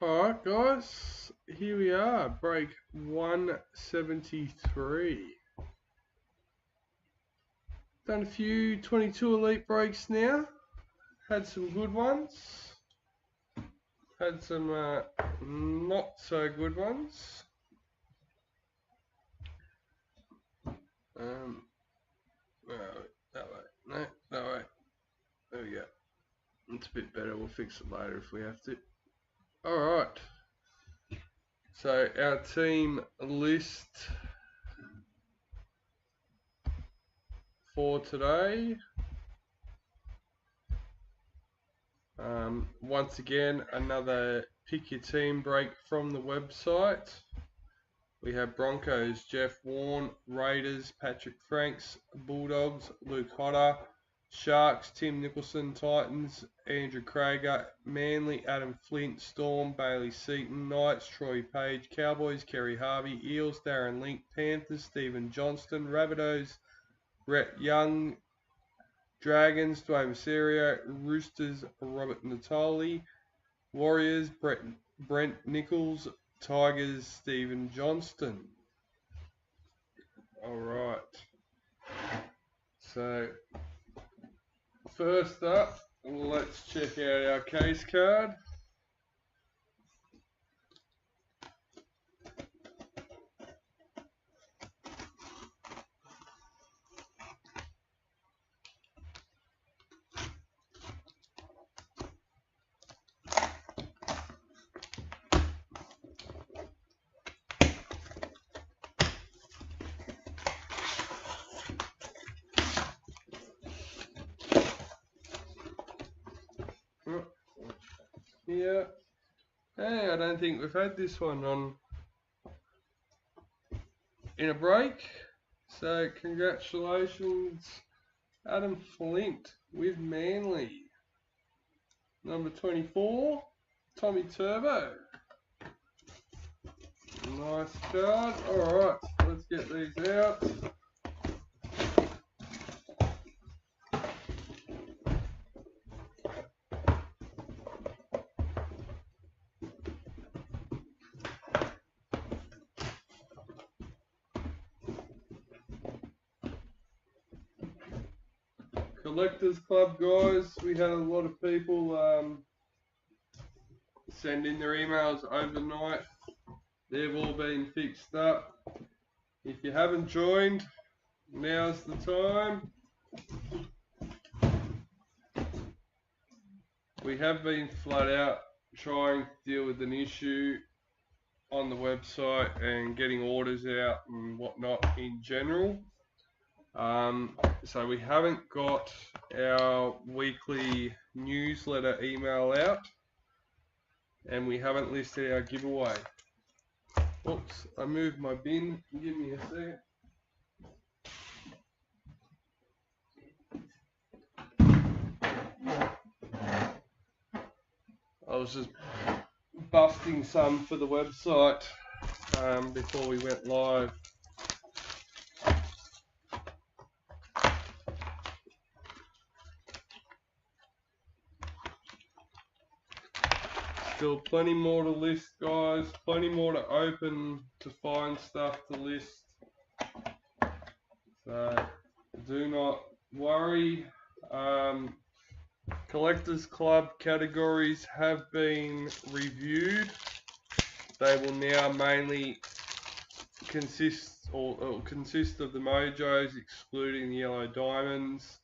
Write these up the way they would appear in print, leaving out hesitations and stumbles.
Alright guys, here we are, break 173. Done a few 22 elite breaks now, had some good ones, had some not so good ones. That way, no, that way, there we go. It's a bit better, we'll fix it later if we have to. Alright, so our team list for today. Once again, another pick your team break from the website. We have Broncos, Jeff Warne, Raiders, Patrick Franks, Bulldogs, Luke Hodder, Sharks, Tim Nicholson, Titans, Andrew Crager, Manly, Adam Flint, Storm, Bailey Seaton, Knights, Troy Page, Cowboys, Kerry Harvey, Eels, Darren Link, Panthers, Stephen Johnston, Rabbitohs, Rhett Young, Dragons, Dwayne Serio, Roosters, Robert Natoli, Warriors, Brent Nichols, Tigers, Stephen Johnston. Alright. So, first up, let's check out our case card. Yeah. Hey, I don't think we've had this one on in a break. So congratulations, Adam Flint with Manly. Number 24, Tommy Turbo. Nice card. Alright, let's get these out. Collectors Club guys, we had a lot of people send in their emails overnight. They've all been fixed up. If you haven't joined, now's the time. We have been flat out trying to deal with an issue on the website and getting orders out and whatnot in general. So we haven't got our weekly newsletter email out, and we haven't listed our giveaway. Oops, I moved my bin. Give me a second. I was just busting some for the website before we went live. Still plenty more to list, guys. Plenty more to open to find stuff to list. So do not worry. Collectors Club categories have been reviewed. They will now mainly consist of the Mojos, excluding the Yellow Diamonds,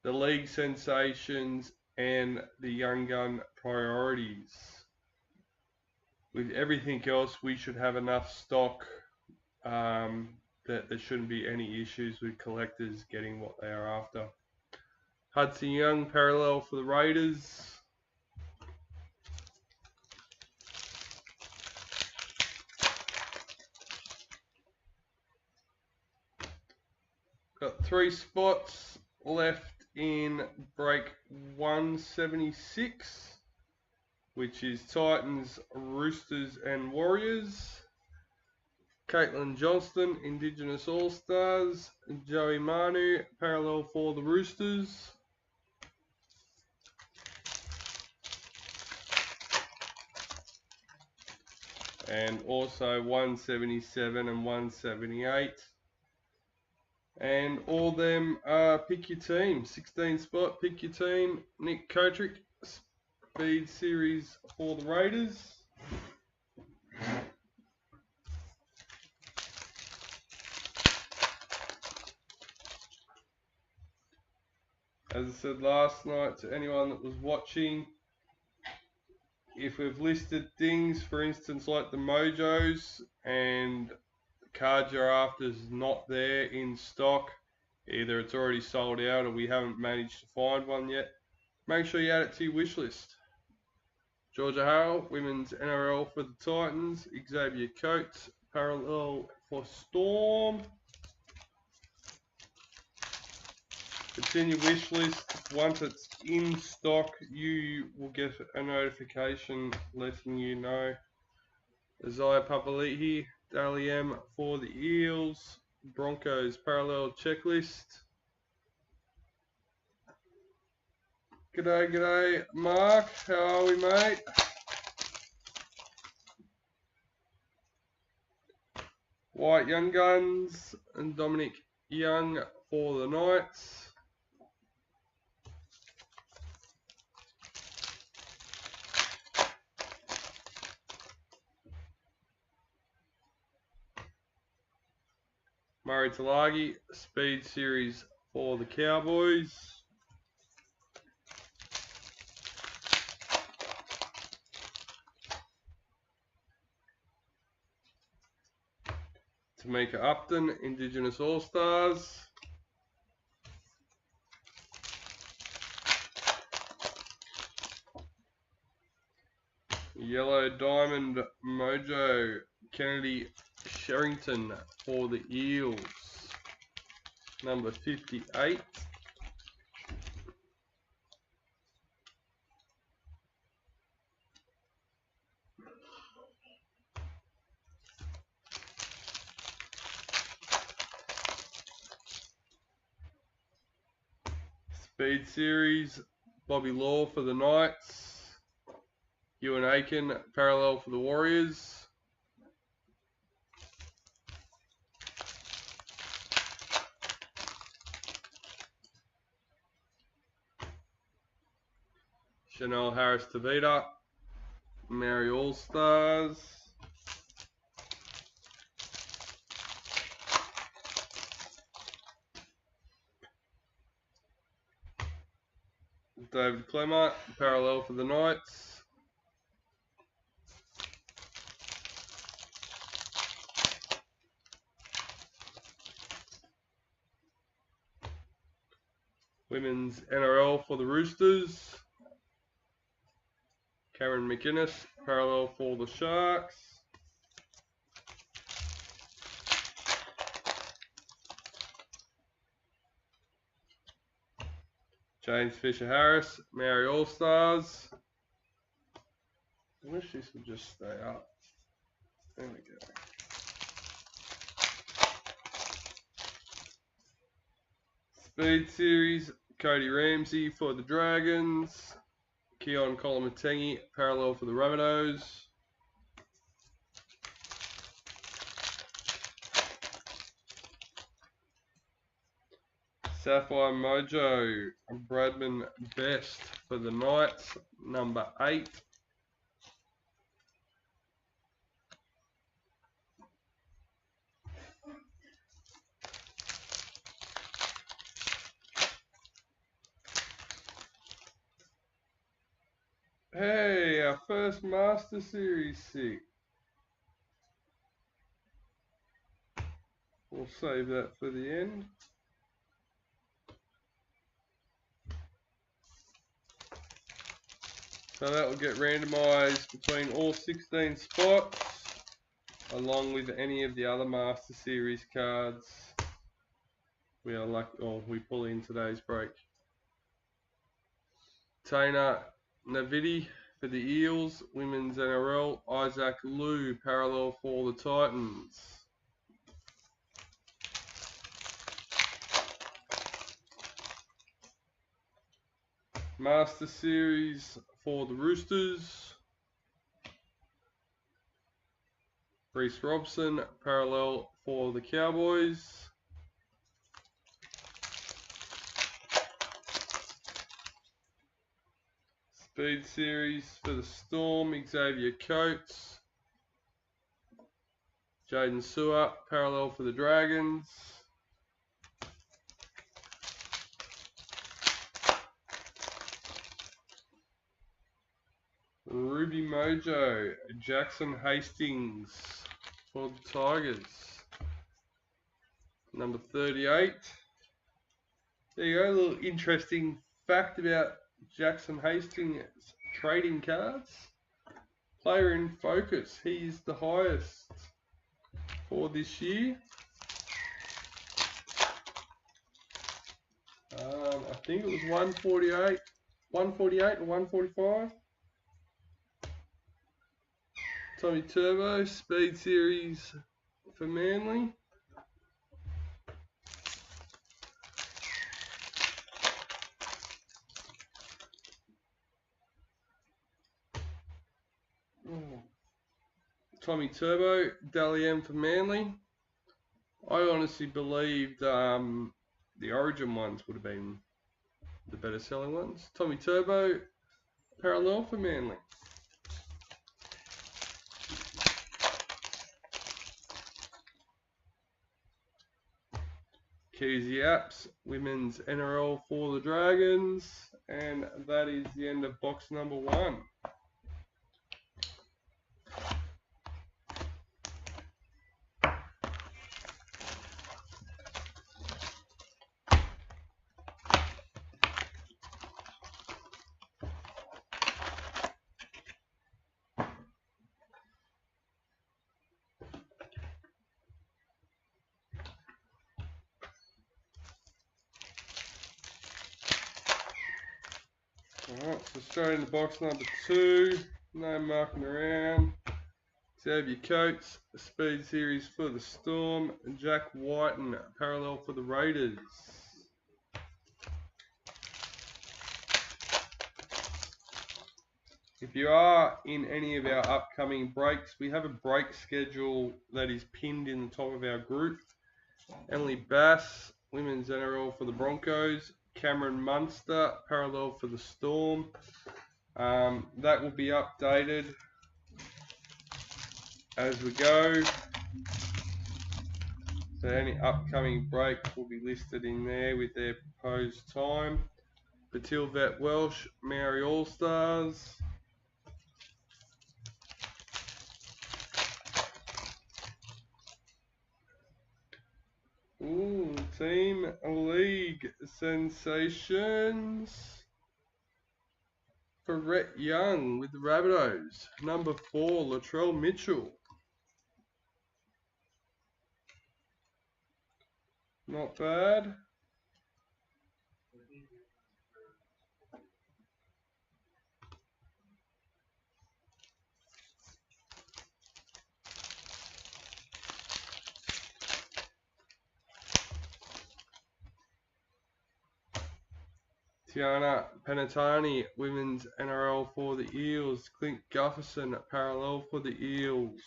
the League Sensations, and the Young Gun Priorities. With everything else, we should have enough stock that there shouldn't be any issues with collectors getting what they are after. Hudson Young parallel for the Raiders. Got 3 spots left in break 176, which is Titans, Roosters and Warriors. Caitlin Johnston, Indigenous All-Stars. Joey Manu, parallel for the Roosters. and also 177 and 178. And all them pick your team. 16 spot, pick your team. Nick Kotrick, Speed Series for the Raiders. As I said last night to anyone that was watching, if we've listed things, for instance, like the Mojos, and the card you're after is not there in stock, either it's already sold out or we haven't managed to find one yet, make sure you add it to your wish list. Georgia Harrell, Women's NRL for the Titans. Xavier Coates, parallel for Storm. Continue wish list. Once it's in stock, you will get a notification letting you know. Isaiah Papali'i, Daly M for the Eels. Broncos parallel checklist. G'day, g'day, Mark. How are we, mate? White Young Guns and Dominic Young for the Knights. Murray Talagi, Speed Series for the Cowboys. Tamika Upton, Indigenous All-Stars. Yellow Diamond Mojo, Kennedy Sherrington for the Eels. Number 58. Speed Series, Bobby Law for the Knights. Ewan Aiken, parallel for the Warriors. Chanel Harris Tavita, Mary All-Stars. David Clemmer, parallel for the Knights. Women's NRL for the Roosters. Cameron McInnes, parallel for the Sharks. James Fisher-Harris, Mary All-Stars. I wish this would just stay up. There we go. Speed Series, Cody Ramsey for the Dragons. Keon Kolomatangi, parallel for the Rabbitohs. Sapphire Mojo, Bradman Best for the Knights, number 8. Hey, our first Master Series 6. We'll save that for the end. So that will get randomized between all 16 spots, along with any of the other Master Series cards we are lucky, or we pull in today's break. Taina Navidi for the Eels, Women's NRL. Isaac Liu, parallel for the Titans. Master Series for the Roosters. Reece Robson, parallel for the Cowboys. Speed series for the Storm, Xavier Coates. Jaden Sewer, parallel for the Dragons. Ruby Mojo, Jackson Hastings for the Tigers. Number 38. There you go, a little interesting fact about Jackson Hastings trading cards. Player in focus, he is the highest for this year. I think it was 148 or 145. Tommy Turbo, Speed Series for Manly. Tommy Turbo, Dally M for Manly. I honestly believed the Origin ones would have been the better selling ones. Tommy Turbo, parallel for Manly. Keezy Apps, Women's NRL for the Dragons. And that is the end of box number 1. Alright, so straight into box number 2. No marking around. Xavier Coates, Speed Series for the Storm. Jack Whiten, parallel for the Raiders. If you are in any of our upcoming breaks, we have a break schedule that is pinned in the top of our group. Emily Bass, Women's NRL for the Broncos. Cameron Munster, parallel for the Storm. That will be updated as we go. So any upcoming break will be listed in there with their proposed time. Patil Vet Welsh, Maori All-Stars. Ooh, Team League Sensations. For Rhett Young with the Rabbitohs. Number 4, Latrell Mitchell. Not bad. Tiana Penatani, Women's NRL for the Eels. Clint Gufferson, parallel for the Eels.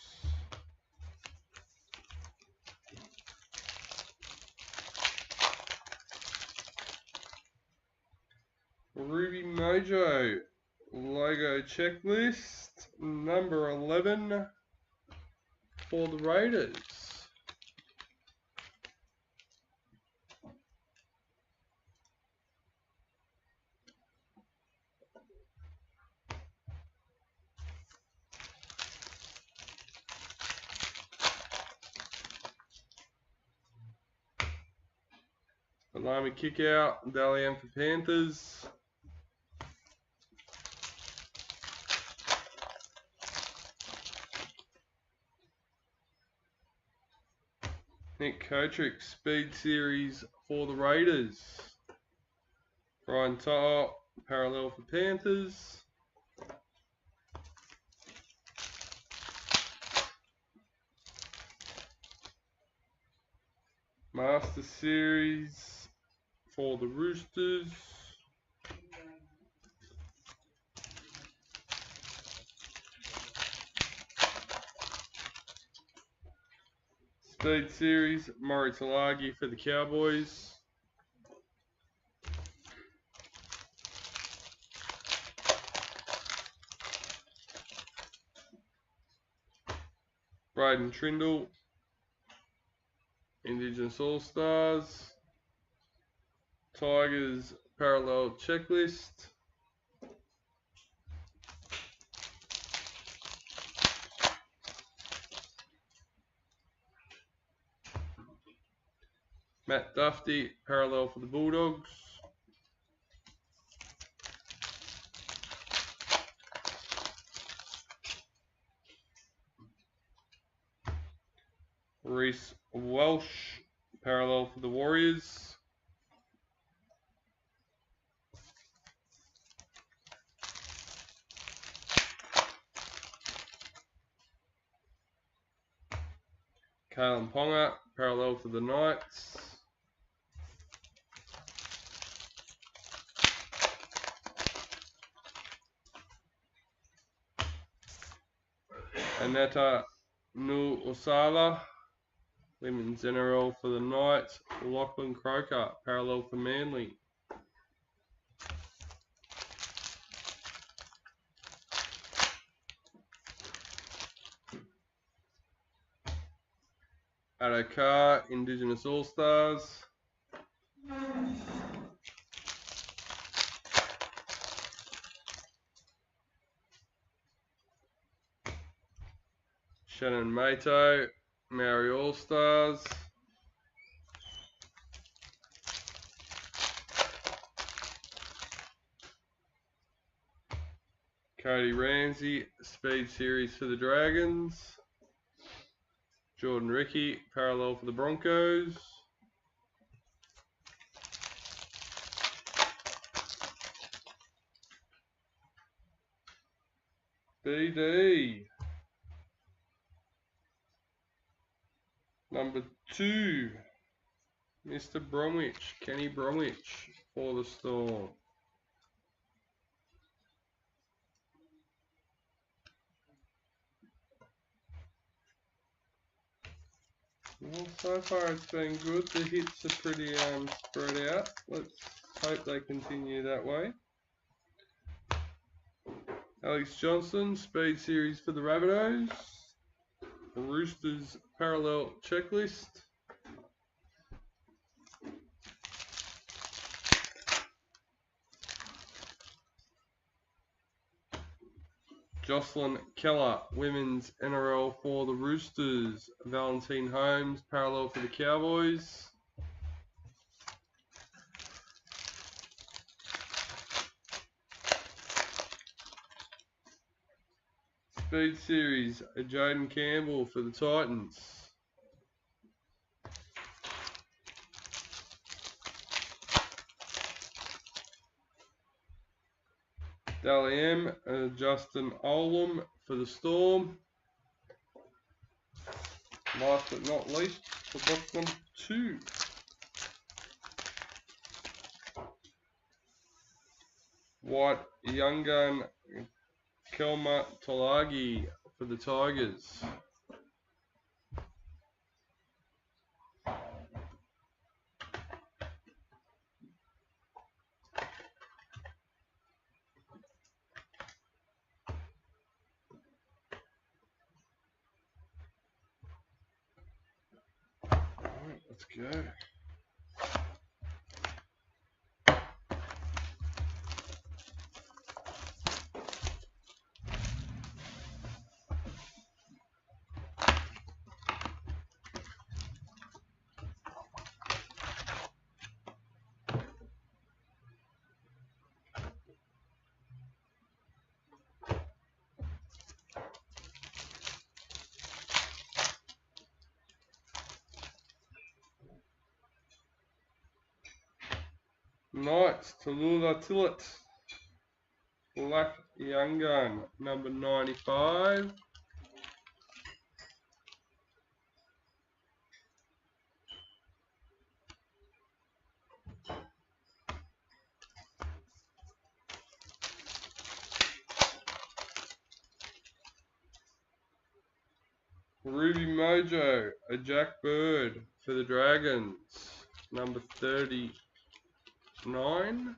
Ruby Mojo, logo checklist. Number 11 for the Raiders. Alami kick out, Dally M for Panthers. Nick Kotrick, Speed Series for the Raiders. Brian To'o, parallel for Panthers. Master Series for the Roosters. Speed Series, Murray Talagi for the Cowboys. Braden Trindle, Indigenous All-Stars. Tigers Parallel Checklist. Matt Duffy, Parallel for the Bulldogs. Reece Welsh, Parallel for the Warriors. Kalen Ponga, Parallel for the Knights. Aneta Nu'usala, Women's NRL for the Knights. Lachlan Croker, Parallel for Manly. Adokar, Indigenous All-Stars. Shannon Mato, Maori All-Stars. Cody Ramsey, Speed Series for the Dragons. Jordan Ricky, Parallel for the Broncos. BD. Number 2, Mr. Bromwich, Kenny Bromwich for the Storm. Well, so far it's been good. The hits are pretty spread out. Let's hope they continue that way. Alex Johnson, Speed Series for the Rabbitohs. Roosters Parallel Checklist. Jocelyn Keller, Women's NRL for the Roosters. Valentine Holmes, Parallel for the Cowboys. Speed Series, Jaden Campbell for the Titans. Dally M, Justin Olam for the Storm. Last but not least, for box number 2. White Young Gun, Kelma Tolagi for the Tigers. Alright, let's go. Knights, Tallulah Tillett, Black Young Gun, number 95. Ruby Mojo, a Jack Bird for the Dragons, number 39.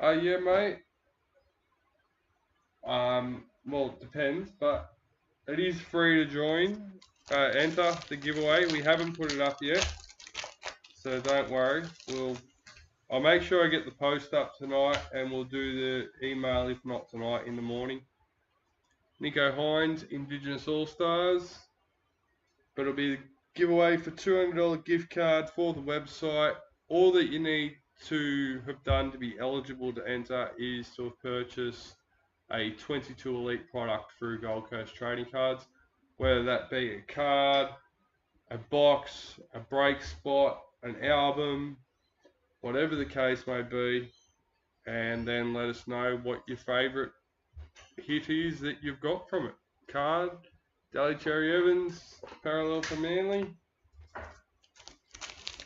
Yeah, mate. Well, it depends, but it is free to join. Enter the giveaway. We haven't put it up yet, so don't worry. I'll make sure I get the post up tonight, and we'll do the email, if not tonight, in the morning. Nico Hines, Indigenous All-Stars. But it'll be a giveaway for $200 gift card for the website. All that you need to have done to be eligible to enter is to have purchased a 22 Elite product through Gold Coast Trading Cards, whether that be a card, a box, a break spot, an album, whatever the case may be, and then let us know what your favourite hit is that you've got from it. Card, Daly Cherry Evans, parallel for Manly,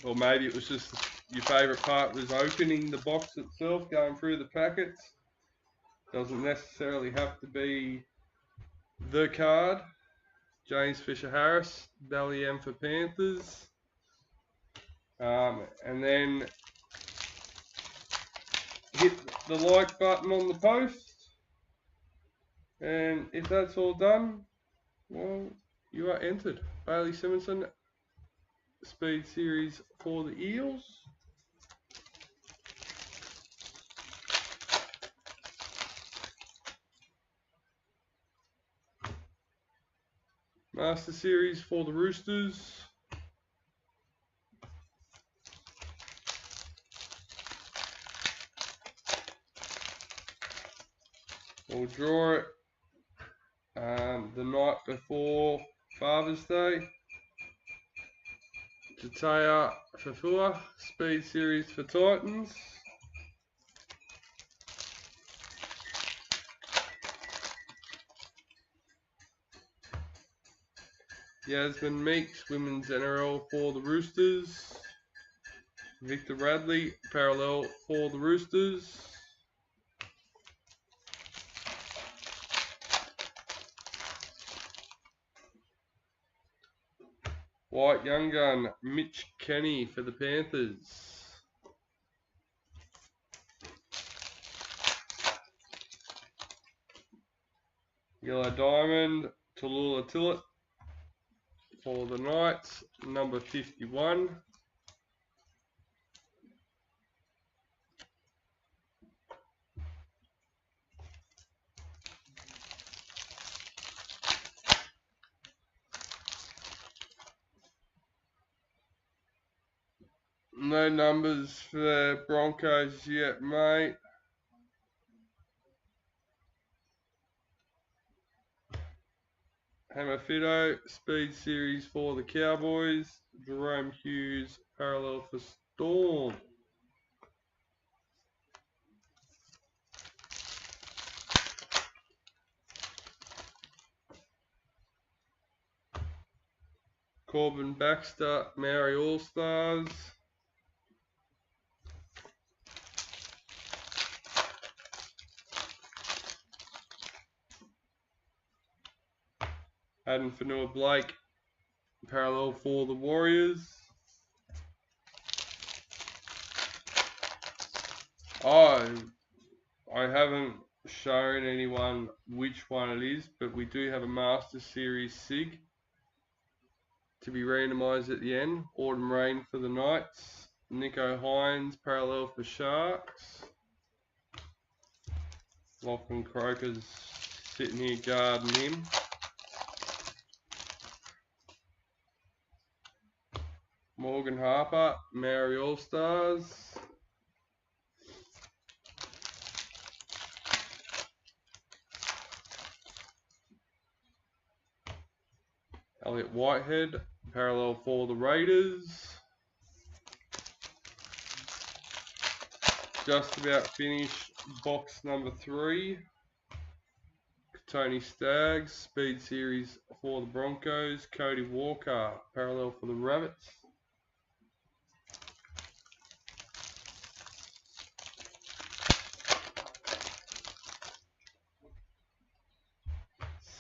or maybe it was just your favourite part was opening the box itself, going through the packets. Doesn't necessarily have to be the card. James Fisher Harris, Dally M for Panthers. And then hit the like button on the post. And if that's all done, well, you are entered. Bailey Simonson, Speed Series for the Eels. Master Series for the Roosters. We'll draw it the night before Father's Day. Tataya Fafua, Speed Series for Titans. Yasmin Meeks, Women's NRL for the Roosters. Victor Radley, parallel for the Roosters. White Young Gun, Mitch Kenny for the Panthers. Yellow Diamond, Tallulah Tillett for the Knights, number 51. No numbers for Broncos yet, mate. Hammerfido, Speed Series for the Cowboys. Jerome Hughes, parallel for Storm. Corbin Baxter, Maori All-Stars. Adam Fanua Blake, parallel for the Warriors. I haven't shown anyone which one it is, but we do have a Master Series SIG to be randomised at the end. Autumn Rain for the Knights. Nico Hines, parallel for Sharks. Lachlan Croker's sitting here guarding him. Morgan Harper, Maori All-Stars. Elliot Whitehead, parallel for the Raiders. Just about finished box number 3. Tony Staggs, Speed Series for the Broncos. Cody Walker, parallel for the Rabbits.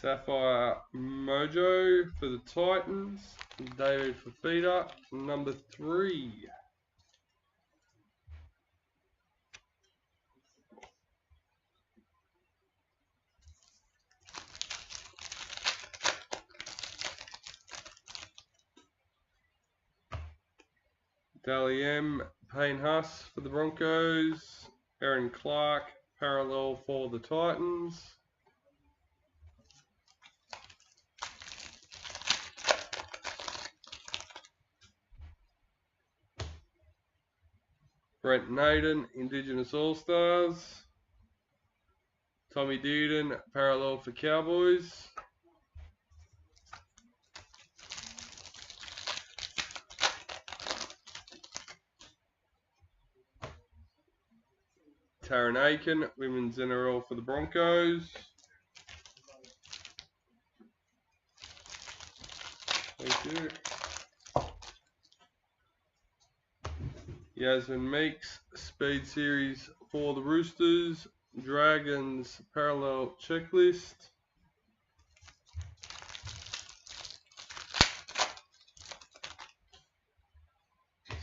Sapphire Mojo for the Titans. David Fafita, number 3. Dally M, Payne Huss for the Broncos. Aaron Clark, parallel for the Titans. Brent Naden, Indigenous All-Stars. Tommy Dearden, parallel for Cowboys. Taryn Aiken, Women's NRL for the Broncos. Thank you. Yasmin Meeks, Speed Series for the Roosters. Dragons Parallel Checklist.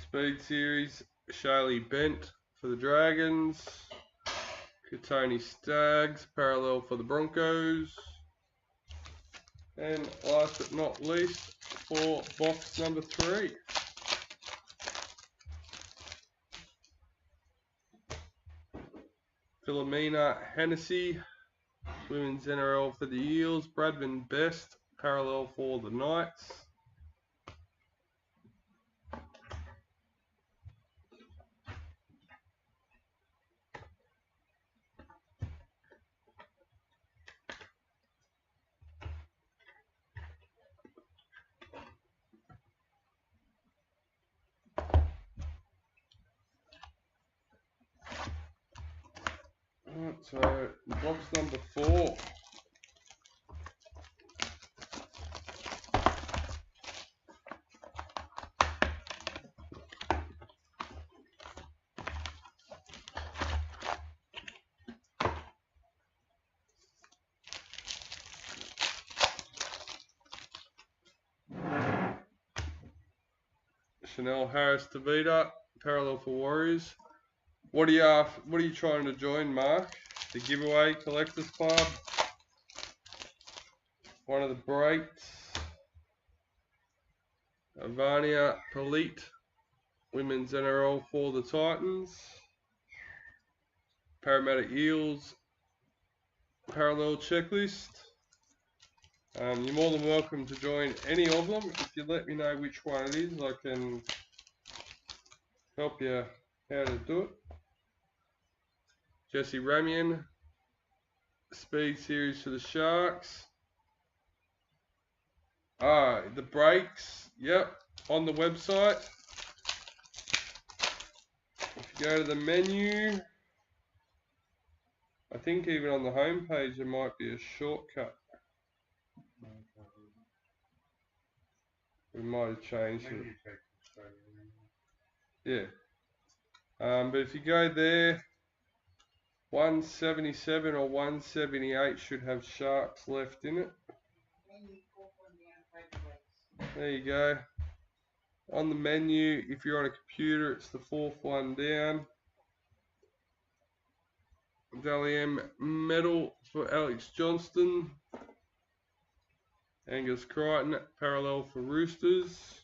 Speed Series, Shaylee Bent for the Dragons. Katoni Staggs, parallel for the Broncos. And last but not least, for box number 3. Philomena Hennessy, Women's NRL for the Eels. Bradman Best, parallel for the Knights. So, box number 4. Chanel Harris Tavita, parallel for Warriors. What are you trying to join, Mark? The giveaway collectors club. One of the breaks. Avania Elite, Women's NRL for the Titans. Parramatta Eels, parallel checklist. You're more than welcome to join any of them. If you let me know which one it is, I can help you how to do it. Jesse Ramian, Speed Series for the Sharks. The breaks, yep, on the website. If you go to the menu, I think even on the home page there might be a shortcut. We might have changed it. Yeah. But if you go there, 177 or 178 should have Sharks left in it. There you go. On the menu, if you're on a computer, it's the 4th one down. Dally M medal for Alex Johnston. Angus Crichton, parallel for Roosters.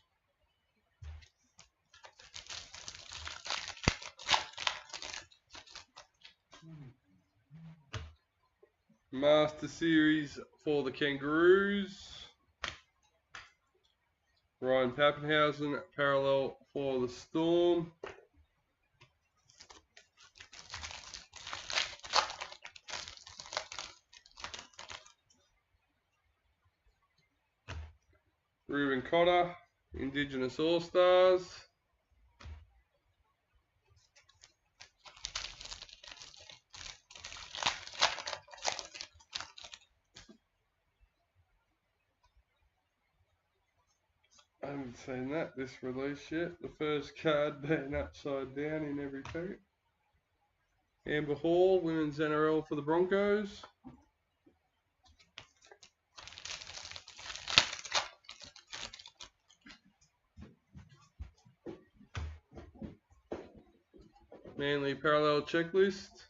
Master Series for the Kangaroos. Ryan Pappenhausen, parallel for the Storm. Reuben Cotter, Indigenous All-Stars. I haven't seen this release yet. The first card being upside down in every packet. Amber Hall, Women's NRL for the Broncos. Manly Parallel Checklist.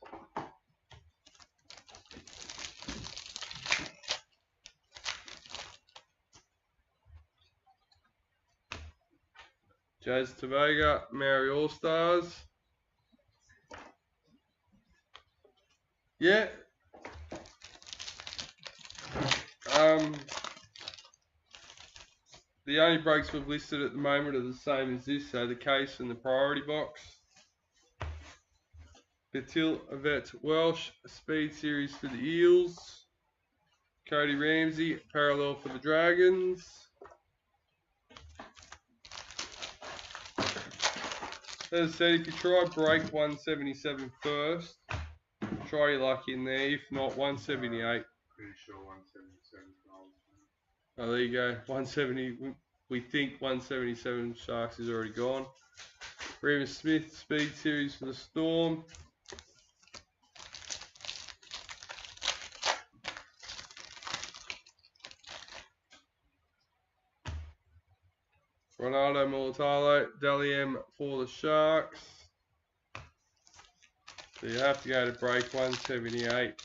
Jazz Tavega, Maori All Stars. Yeah. The only breaks we've listed at the moment are the same as this, so the case and the priority box. Batil Vet Welsh, Speed Series for the Eels. Cody Ramsey, Parallel for the Dragons. As I said, if you try break 177 first, try your luck in there. If not, 178. Pretty sure 177 goals. Oh, there you go. 170. We think 177 Sharks is already gone. Remus Smith, Speed Series for the Storm. Ronaldo Mulatalo, Dally-M for the Sharks. So you have to go to break 178.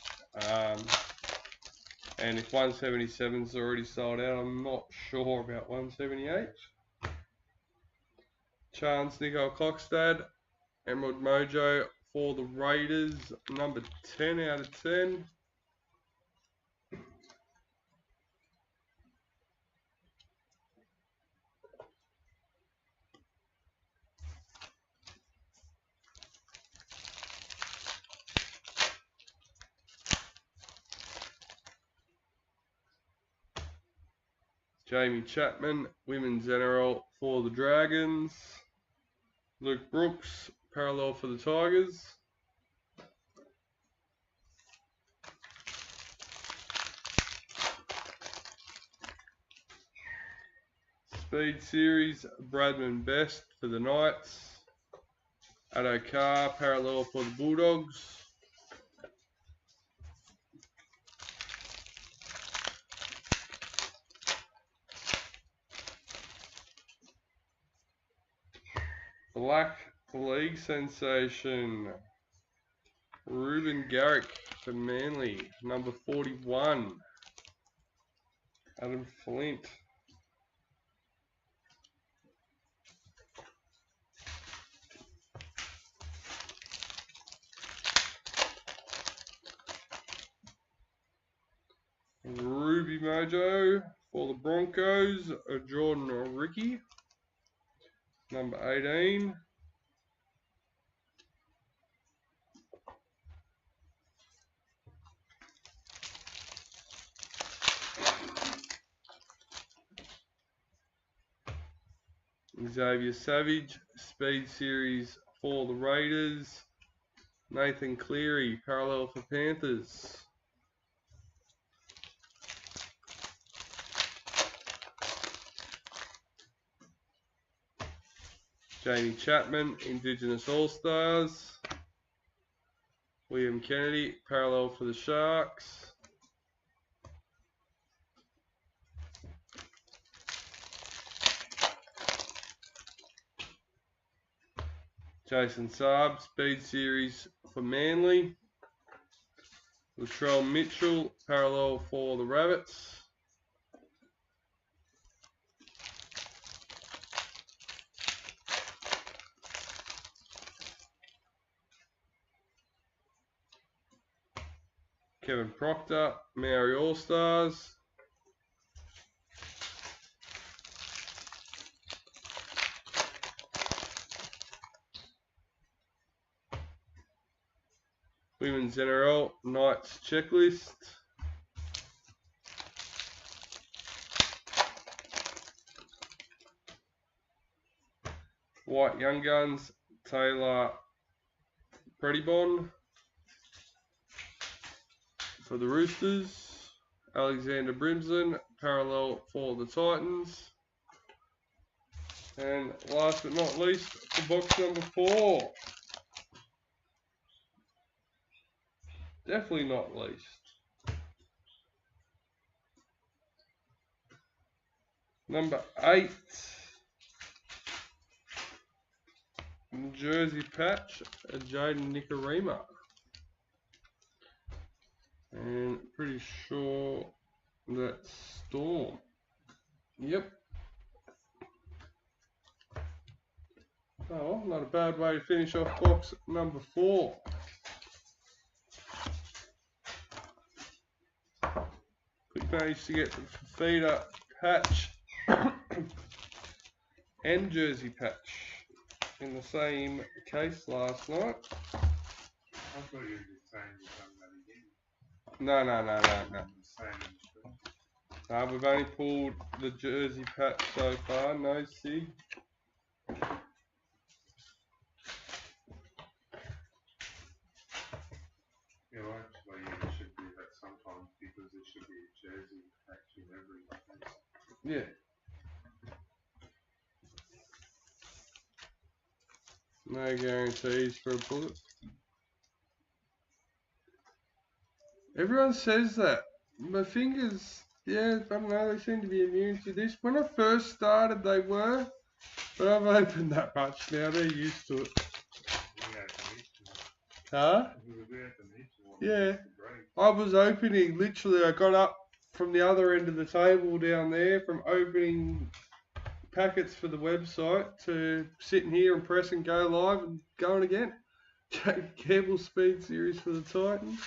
And if 177's already sold out, I'm not sure about 178. Chance Nico Cockstad, Emerald Mojo for the Raiders, number 10 out of 10. Jamie Chapman, Women's NRL for the Dragons. Luke Brooks, Parallel for the Tigers. Speed Series, Bradman Best for the Knights. Addo Carr, Parallel for the Bulldogs. Black League Sensation, Ruben Garrick for Manly, number 41. Adam Flint. Ruby Mojo for the Broncos, Jordan Ricky, number 18. Xavier Savage, Speed Series for the Raiders. Nathan Cleary, Parallel for Panthers. Jamie Chapman, Indigenous All-Stars. William Kennedy, Parallel for the Sharks. Jason Saab, Speed Series for Manly. Latrell Mitchell, Parallel for the Rabbits. Kevin Proctor, Maori All-Stars. Women's NRL Knights Checklist. White Young Guns, Taylor Predibon for the Roosters. Alexander Brimson, Parallel for the Titans. And last but not least, for box number 4. Definitely not least. Number 8. jersey patch, Jaden Nikorima. And pretty sure that's Storm. Yep. Oh, not a bad way to finish off box number 4. We managed to get the feeder patch and jersey patch in the same case last night. I thought you were just saying you've done that again. No. We've only pulled the jersey patch so far, no sig. Yeah, well, actually, you should do that sometimes because there should be a jersey patch in every case. Yeah. No guarantees for a bullet. Everyone says that. My fingers, yeah, I don't know, they seem to be immune to this. When I first started, they were, but I've opened that much now, they're used to it. Huh? Yeah. I was opening, literally, I got up from the other end of the table down there from opening packets for the website to sitting here and pressing go live and going again. Jake Campbell Speed Series for the Titans.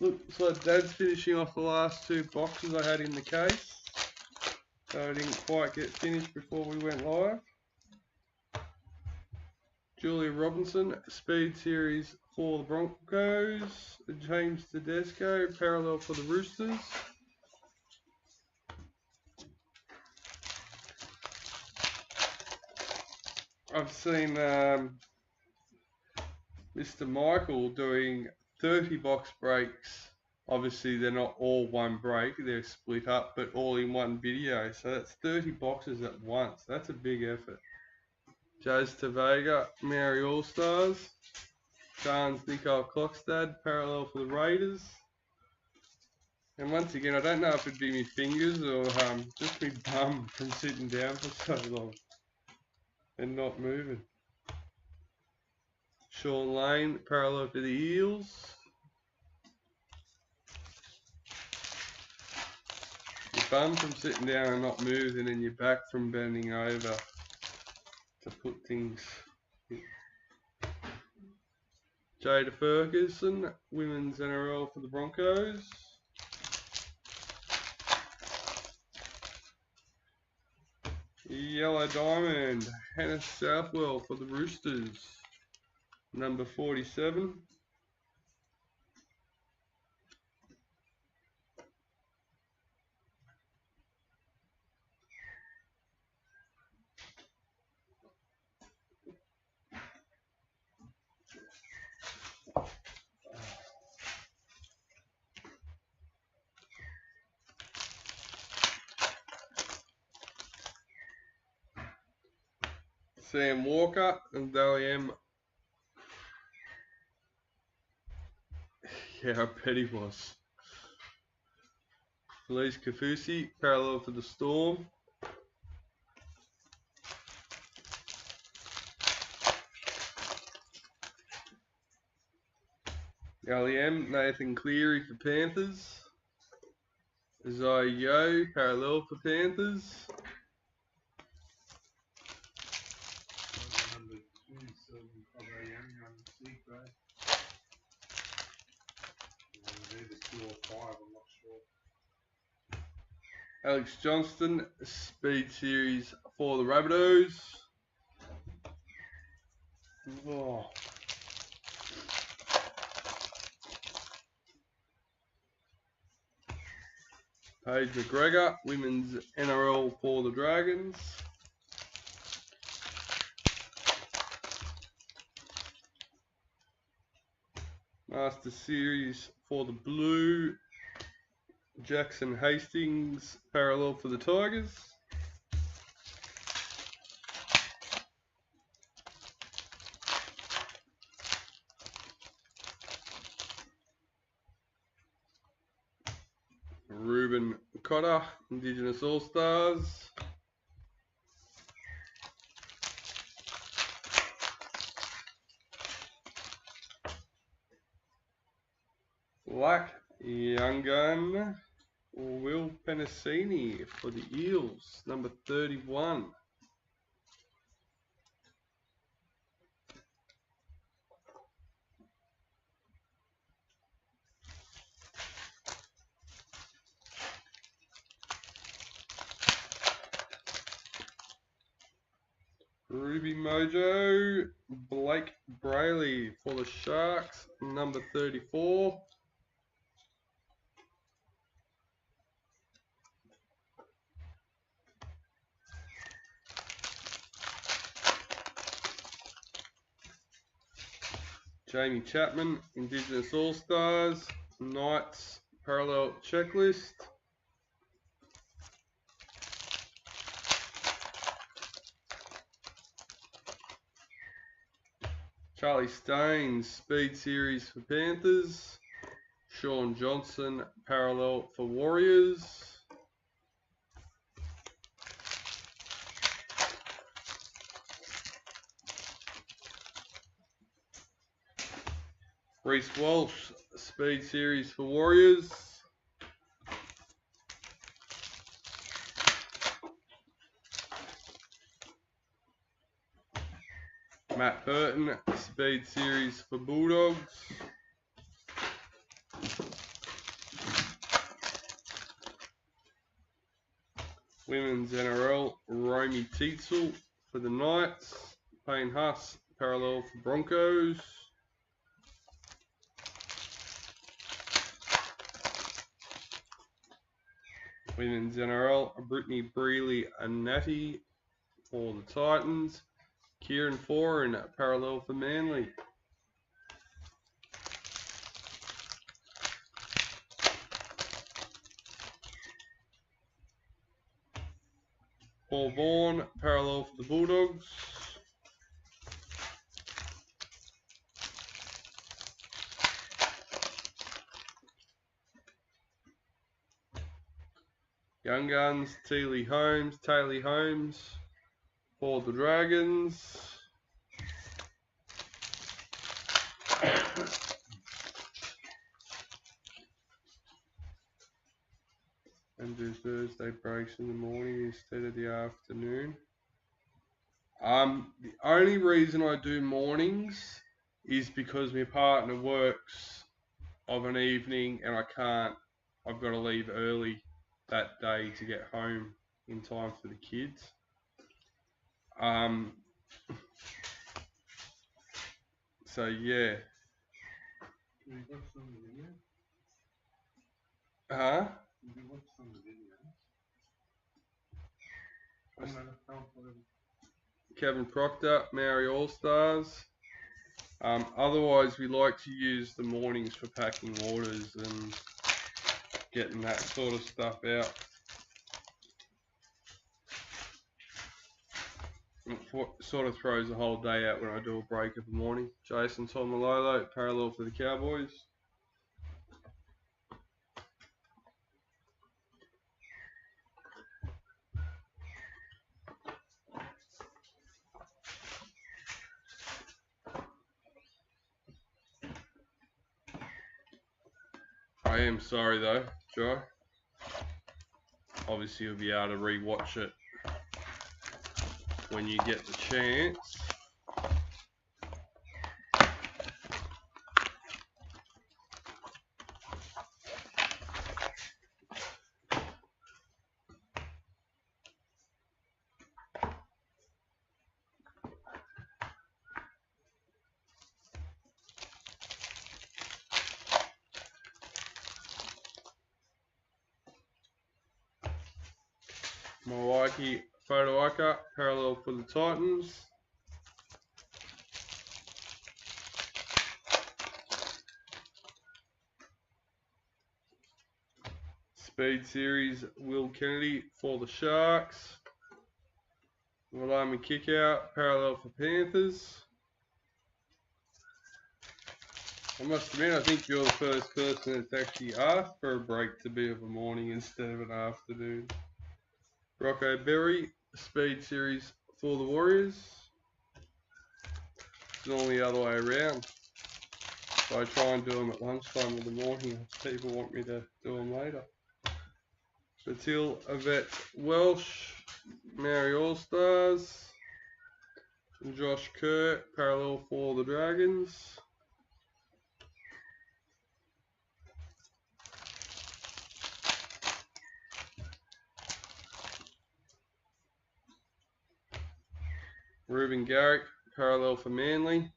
Looks like Dad's finishing off the last 2 boxes I had in the case. So I didn't quite get finished before we went live. Julia Robinson, Speed Series for the Broncos. James Tedesco, parallel for the Roosters. I've seen Mr. Michael doing 30 box breaks. Obviously, they're not all one break, they're split up, but all in one video. So that's 30 boxes at once. That's a big effort. Jazz Tavega, Mary All-Stars. Barnes Nicole Clockstad, parallel for the Raiders. And once again, I don't know if it'd be my fingers or just my bum from sitting down for so long and not moving. Sean Lane, parallel for the Eels. Your bum from sitting down and not moving, and your back from bending over to put things. Jada Ferguson, Women's NRL for the Broncos. Yellow Diamond, Hannah Southwell for the Roosters, number 47. Sam Walker and Dally M. Yeah, I bet he was. Elise Kafusi, parallel for the Storm. Dally M, Nathan Cleary for Panthers. Isaiah Yo, parallel for Panthers. Alex Johnston, Speed Series for the Rabbitohs. Oh. Paige McGregor, Women's NRL for the Dragons. Master Series for the Blue. Jackson Hastings, parallel for the Tigers. Ruben Cotter, Indigenous All-Stars. Black Young Gun, Will Penasini for the Eels, number 31. Ruby Mojo, Blake Brayley for the Sharks, number 34. Jamie Chapman, Indigenous All-Stars, Knights Parallel Checklist. Charlie Staines, Speed Series for Panthers. Sean Johnson, Parallel for Warriors. Reece Walsh, Speed Series for Warriors. Matt Burton, Speed Series for Bulldogs. Women's NRL, Romy Teetsel for the Knights. Payne Huss, Parallel for Broncos. Women's NRL, Brittany Brealey and Natty for the Titans. Kieran Foran, Parallel for Manly. Paul Vaughan, Parallel for the Bulldogs. Young Guns, Taylor Holmes for the Dragons. And do Thursday breaks in the morning instead of the afternoon. The only reason I do mornings is because my partner works of an evening and I've got to leave early that day to get home in time for the kids. So yeah. Can you watch some of the video? Huh? Can you watch some of the video? Kevin Proctor, Maori All-Stars. Otherwise, we like to use the mornings for packing orders and getting that sort of stuff out. It sort of throws the whole day out when I do a break of the morning. Jason Tomalolo, Parallel for the Cowboys. I am sorry though, Joe. Obviously you'll be able to re-watch it when you get the chance. Milwaukee Fotoaka, Parallel for the Titans. Speed Series, Will Kennedy for the Sharks. Malami Kickout, Parallel for Panthers. I must admit, I think you're the first person that's actually asked for a break to be of a morning instead of an afternoon. Rocco Berry, Speed Series for the Warriors. It's normally the other way around. So I try and do them at lunchtime in the morning. People want me to do them later. Batil Yvette Welsh, Mary All-Stars, Josh Kerr, parallel for the Dragons. Ruben Garrick, parallel for Manly.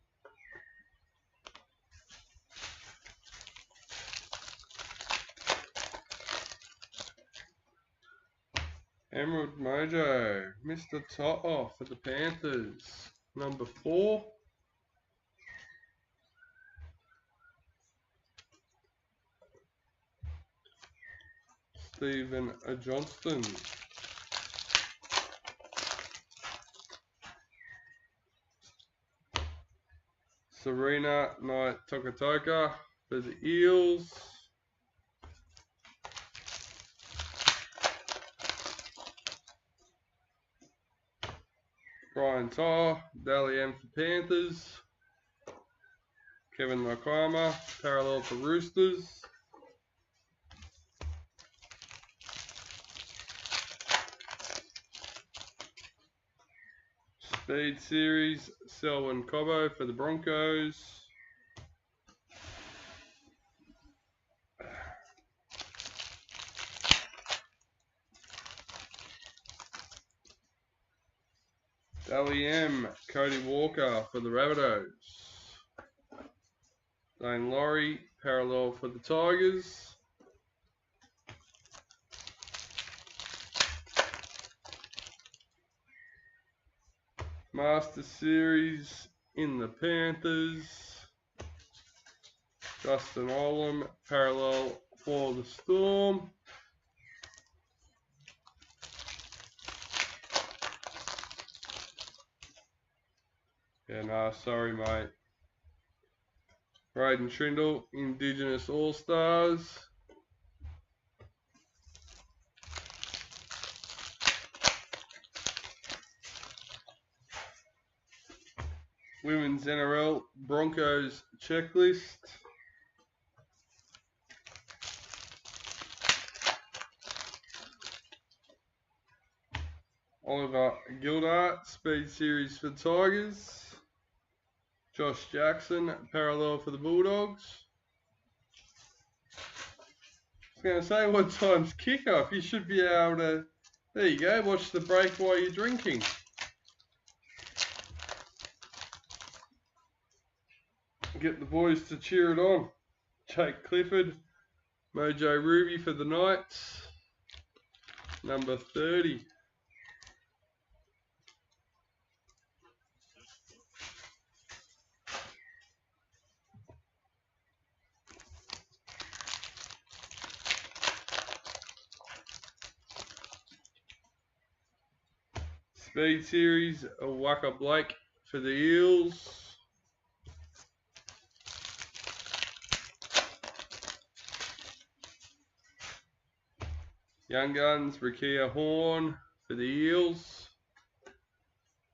Emerald Mojo, Mr. To'o for the Panthers, number 4. Stephen Johnston. Serena Knight Tokatoka for the Eels. Brian Tarr, Dally M for Panthers. Kevin Nakama, parallel for Roosters. Speed Series, Selwyn Cobbo for the Broncos. Dally M, Cody Walker for the Rabbitohs. Dane Laurie, parallel for the Tigers. Master Series in the Panthers. Justin Olam, parallel for the Storm. Yeah, nah, sorry, mate. Braden Trindle, Indigenous All-Stars. Women's NRL Broncos Checklist. Oliver Gildart, Speed Series for Tigers. Josh Jackson, parallel for the Bulldogs. I was going to say, what time's kickoff? You should be able to, there you go, watch the break while you're drinking. Get the boys to cheer it on. Jake Clifford, Mojo Ruby for the Knights, number 30. Speed Series, Waka Blake for the Eels. Young Guns, Rakia Horn for the Eels.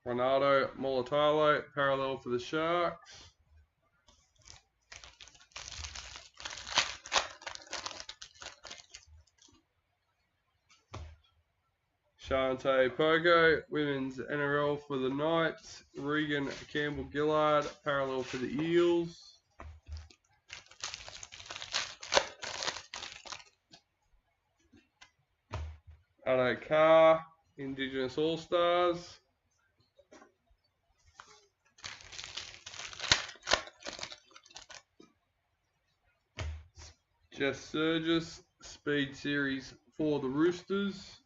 Ronaldo Molatalo, parallel for the Sharks. Shante Pogo, Women's NRL for the Knights. Regan Campbell Gillard, parallel for the Eels. Addo Carr, Indigenous All-Stars. Jess Surgis, Speed Series for the Roosters.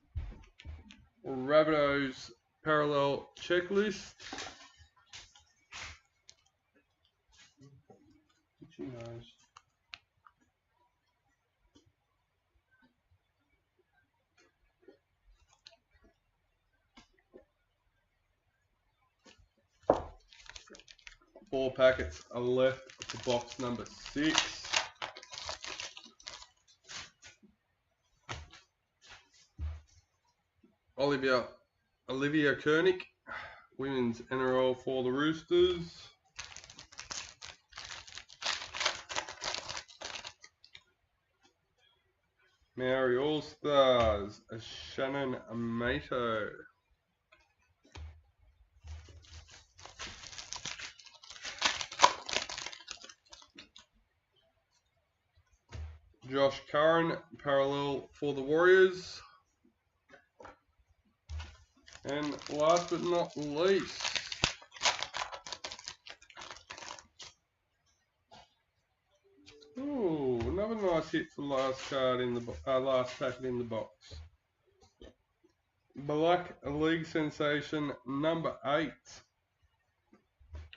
Rabbitohs parallel checklist. She knows. Four packets are left for box number 6. Olivia Koenig, Women's NRL for the Roosters. Maori All-Stars, Shannon Mato. Josh Curran, parallel for the Warriors. And last but not least, ooh, another nice hit for last card in the last packet in the box. Black League sensation number 8,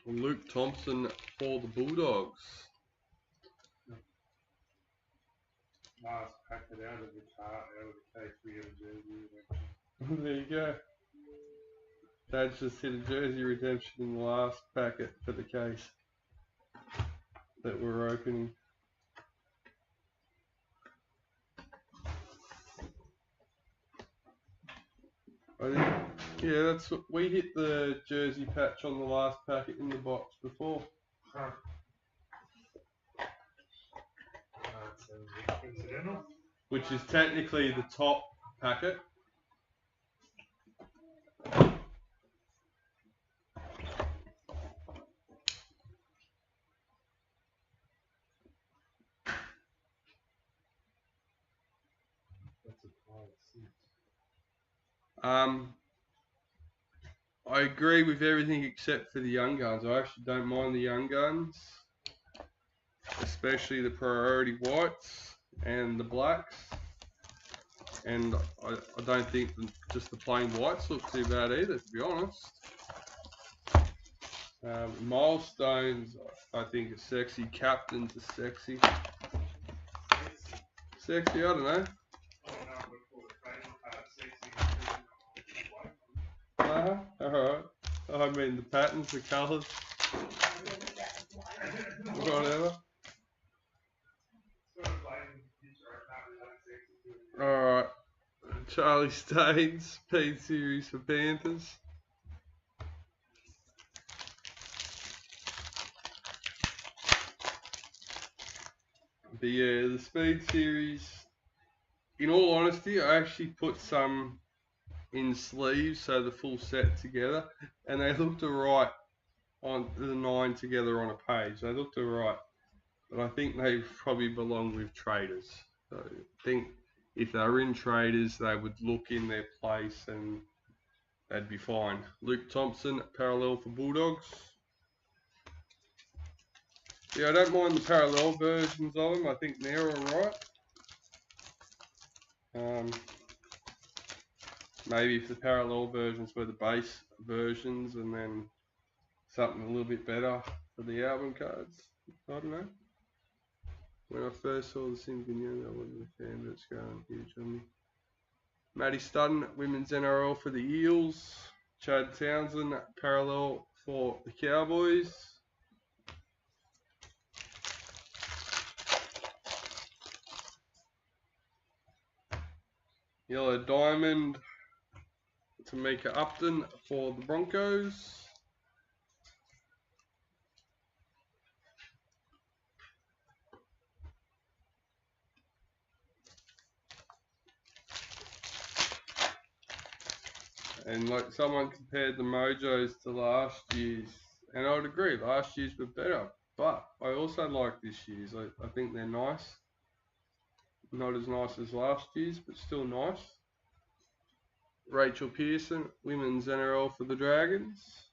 Luke Thompson for the Bulldogs. Last packet out of the case, we get a jersey. There you go. Dad's just hit a jersey redemption in the last packet for the case that we're opening. I think, yeah, that's what we hit the jersey patch on the last packet in the box before. Huh. That's coincidental. Which is technically the top packet. That's a pile of six. I agree with everything except for the young guns. I actually don't mind the young guns, especially the priority whites and the blacks. And I don't think just the plain whites look too bad either, to be honest. Milestones, I think, is sexy. Captains are sexy. Sexy, I don't know. Alright. I mean the patterns, the colours. Whatever. Alright. Charlie Staines, P series for Panthers. But yeah, the speed series, in all honesty, I actually put some in sleeves, so the full set together, and they looked alright on the 9 together on a page. They looked alright, but I think they probably belong with traders. So I think if they were in traders, they would look in their place and they'd be fine. Luke Thompson, parallel for Bulldogs. Yeah, I don't mind the parallel versions of them. I think they're alright. Maybe if the parallel versions were the base versions and then something a little bit better for the album cards. I don't know. When I first saw the Sinvignano, I wasn't a fan, but it's going huge on me. Matty Studden, Women's NRL for the Eels. Chad Townsend, parallel for the Cowboys. Yellow Diamond, Tamika Upton for the Broncos. And like someone compared the Mojos to last year's, and I would agree, last year's were better. But I also like this year's. I think they're nice. Not as nice as last year's, but still nice. Rachel Pearson, Women's NRL for the Dragons.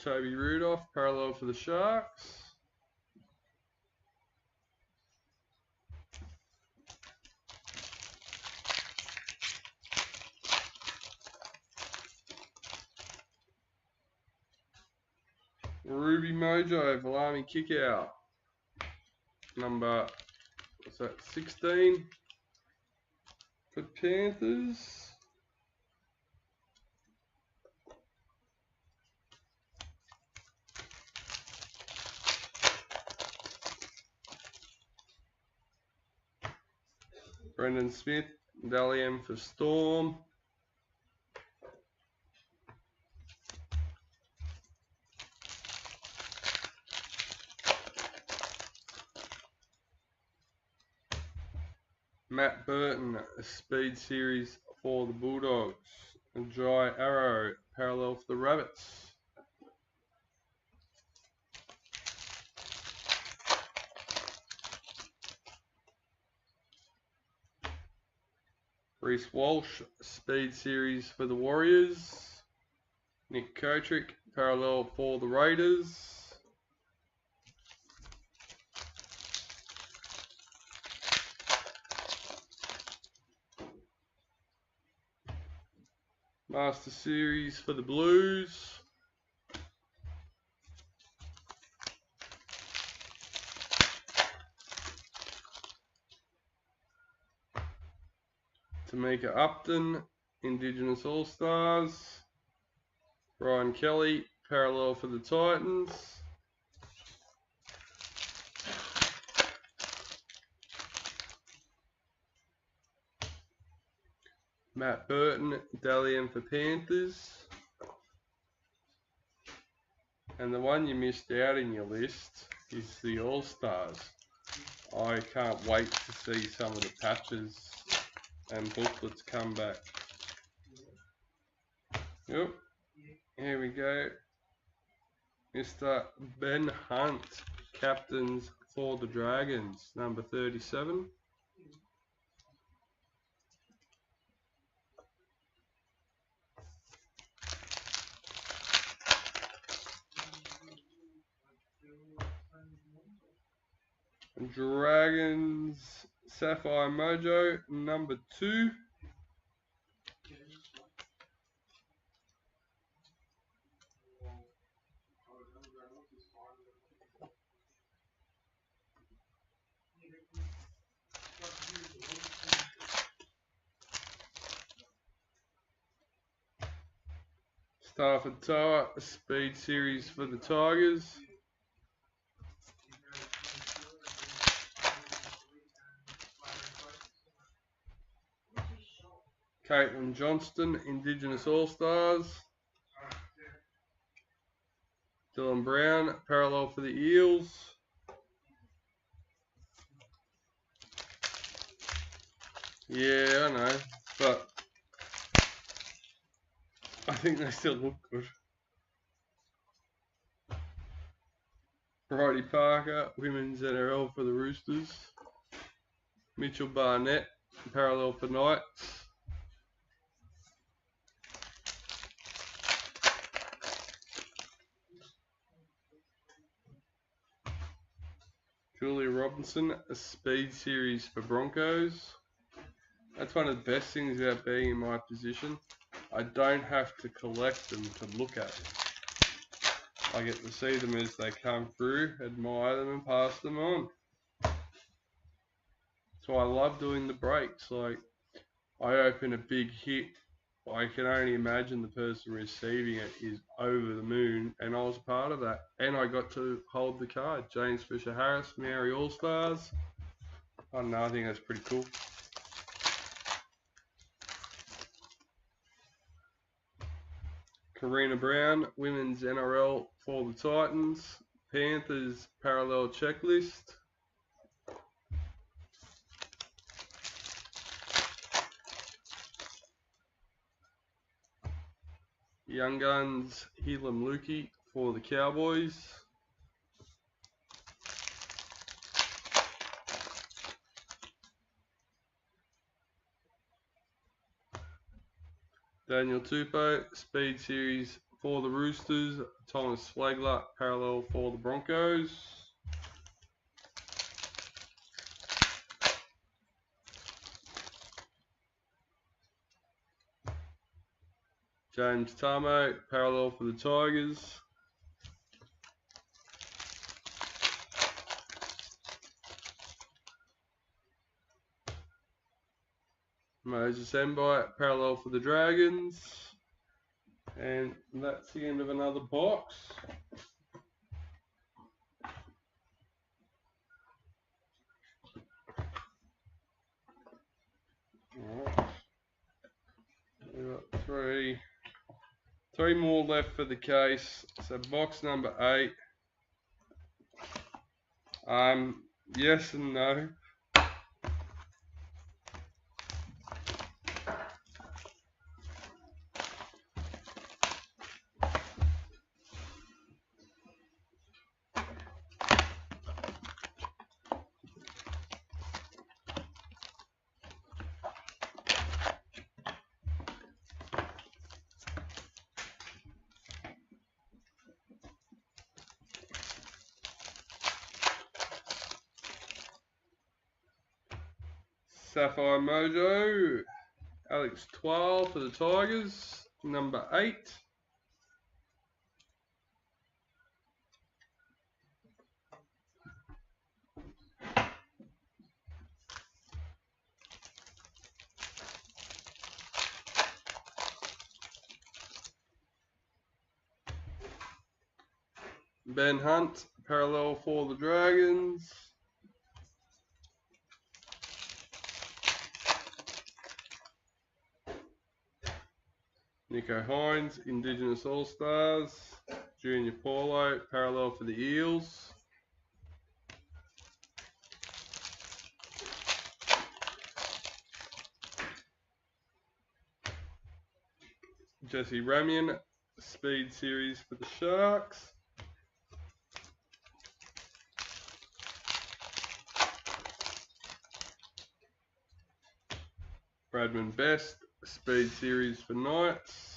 Toby Rudolph, parallel for the Sharks. Ruby Mojo, Valami Kickout. Number, what's that, 16 for Panthers. Brendan Smith, Dalian for Storm. Matt Burton, a speed series for the Bulldogs. And Dry Arrow, parallel for the Rabbits. Reece Walsh, speed series for the Warriors. Nick Kotrick, parallel for the Raiders. Master series for the Blues. Tamika Upton, Indigenous All-Stars. Ryan Kelly, parallel for the Titans. Matt Burton, Dalian for Panthers. And the one you missed out in your list is the All-Stars. I can't wait to see some of the patches and booklets come back. Yep, here we go. Mr. Ben Hunt, captains for the Dragons, number 37. Dragons, Sapphire Mojo, number 2. Stafford Tower, speed series for the Tigers. Caitlin Johnston, Indigenous All-Stars. Dylan Brown, parallel for the Eels. Yeah, I know, but I think they still look good. Bridie Parker, Women's NRL for the Roosters. Mitchell Barnett, parallel for Knights. Julia Robinson, a speed series for Broncos. That's one of the best things about being in my position. I don't have to collect them to look at them. I get to see them as they come through, admire them and pass them on. So I love doing the breaks. Like, I open a big hit, I can only imagine the person receiving it is over the moon, and I was part of that. And I got to hold the card. James Fisher-Harris, Maori All-Stars. I don't know, I think that's pretty cool. Karina Brown, Women's NRL for the Titans. Panthers parallel checklist. Young Guns, Helam Lukey for the Cowboys. Daniel Tupou, speed series for the Roosters. Thomas Flagler, parallel for the Broncos. James Tamo, parallel for the Tigers. Moses Mbite, parallel for the Dragons. And that's the end of another box. Alright. We've got three more left for the case. So box number 8. Yes and no. Sapphire Mojo, Alex 12 for the Tigers, number 8. Ben Hunt, parallel for the Dragons. Nico Hines, Indigenous All-Stars. Junior Paulo, parallel for the Eels. Jesse Ramian, Speed Series for the Sharks. Bradman Best, Speed Series for Knights.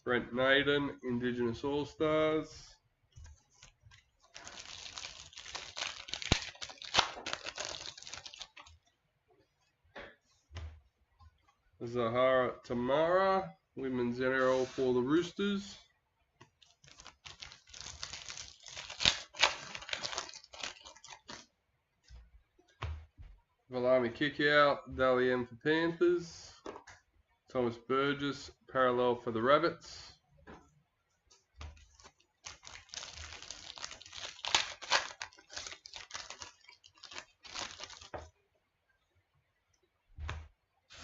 Brent Naden, Indigenous All-Stars. Zahara Tamara, Women's NRL for the Roosters. Valami Kickout, Dally M for Panthers. Thomas Burgess, parallel for the Rabbits.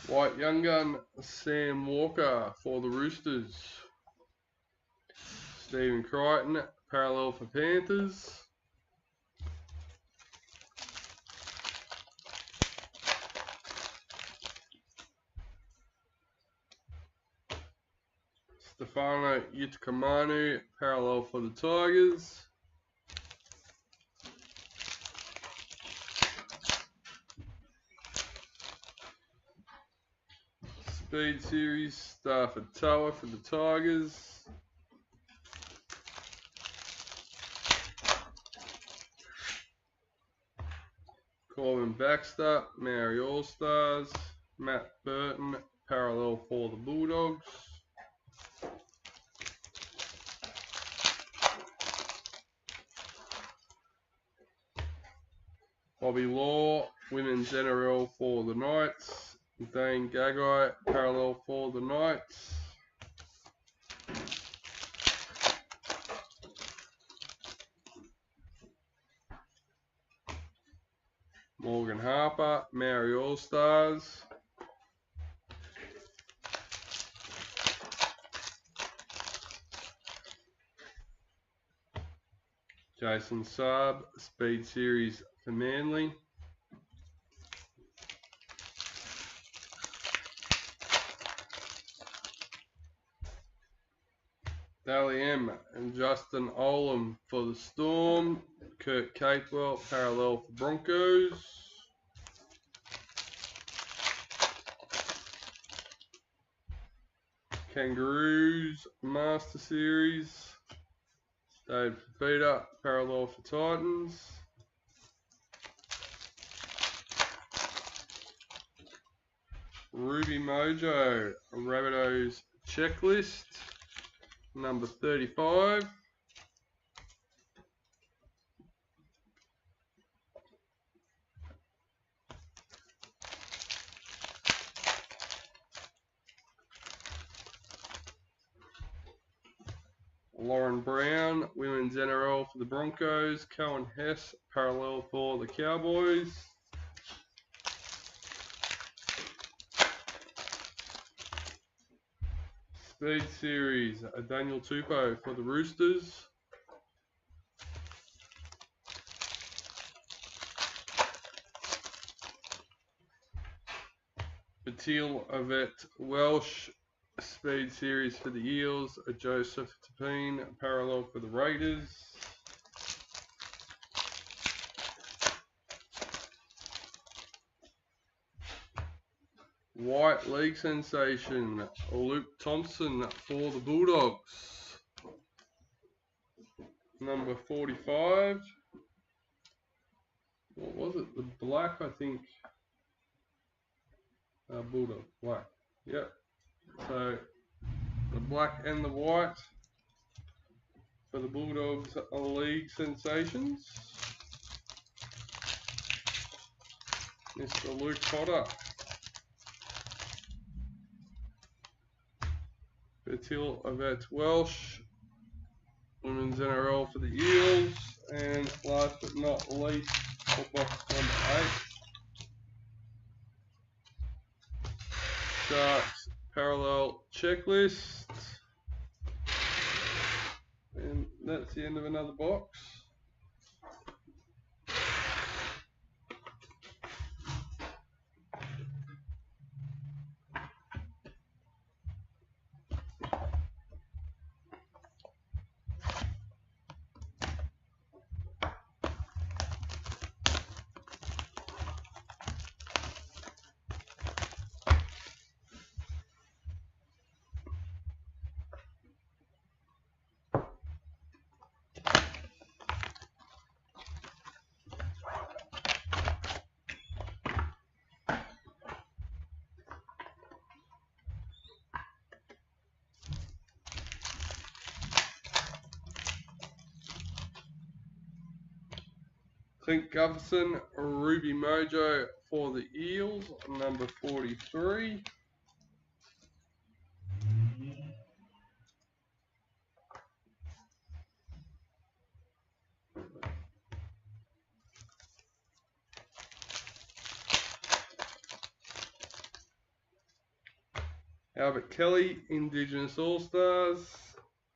White Young Gun, Sam Walker for the Roosters. Stephen Crichton, parallel for Panthers. Stefano Yutakamanu, parallel for the Tigers. Speed Series, Stafford Tower for the Tigers. Corbin Baxter, Maori All-Stars. Matt Burton, parallel for the Bulldogs. Bobby Law, Women's NRL for the Knights. Dane Gagai, parallel for the Knights. Morgan Harper, Maori All-Stars. Jason Saab, Speed Series for Manly. Dally M and Justin Olam for the Storm. Kurt Capewell, parallel for Broncos. Kangaroos, Master Series. Dave Fafita, parallel for Titans. Ruby Mojo, Rabbitohs Checklist, number 35. Lauren Brown, Women's NRL for the Broncos. Cohen Hess, parallel for the Cowboys. Speed Series, Daniel Tupou for the Roosters. Batil Avet Welsh, Speed Series for the Eels. Joseph Tapine, parallel for the Raiders. White League Sensation, Luke Thompson for the Bulldogs. number 45. What was it? The black, I think. Bulldog, black. Yep. So the black and the white for the Bulldogs League Sensations. Mr. Luke Potter. Bertil Avet Welsh. Women's NRL for the Eels. And last but not least, for box number 8. Sharks Parallel Checklist. And that's the end of another box. Clint Gutherson, Ruby Mojo for the Eels, number 43. Albert Kelly, Indigenous All-Stars.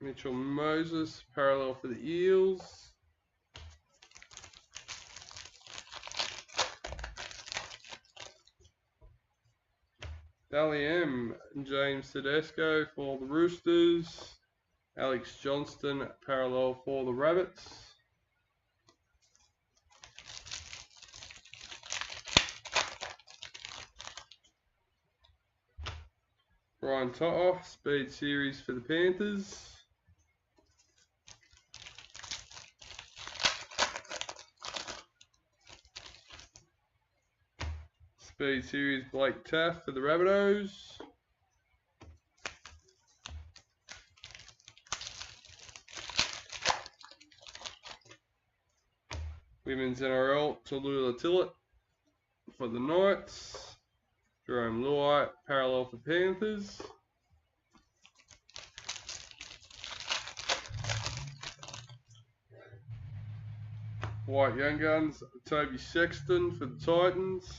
Mitchell Moses, parallel for the Eels. Dally M, James Tedesco for the Roosters. Alex Johnston, parallel for the Rabbits. Brian To'o, Speed Series for the Panthers. Speed Series Blake Taff for the Rabbitohs. Women's NRL, Tallulah Tillett for the Knights. Jerome Luai, parallel for Panthers. White Young Guns, Toby Sexton for the Titans.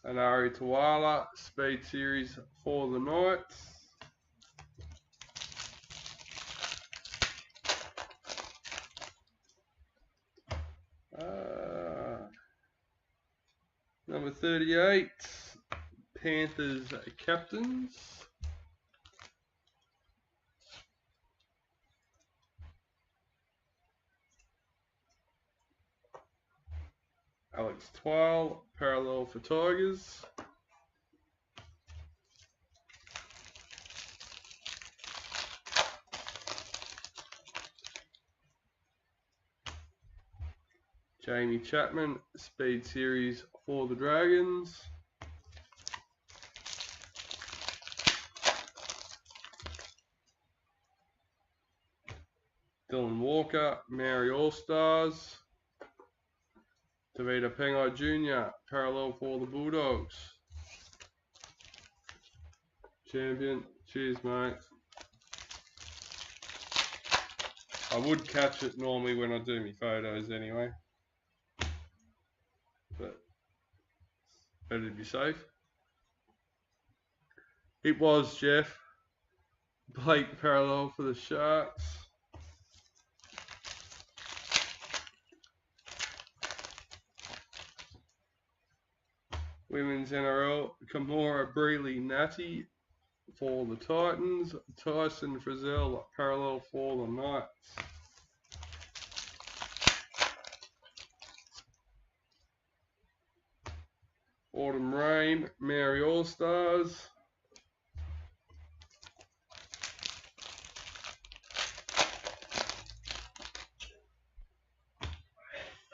Anari Tawala, Speed Series for the Knights. Number 38, Panthers Captains. Alex Twile, parallel for Tigers. Jamie Chapman, Speed Series for the Dragons. Dylan Walker, Maori All-Stars. Davida Pengai Jr., parallel for the Bulldogs. Champion, cheers mate. I would catch it normally when I do my photos anyway, but better to be safe. It was Jeff. Blake parallel for the Sharks. Women's NRL, Kamora Breeley Natty for the Titans. Tyson Frizzell parallel for the Knights. Autumn Rain, Mary All Stars.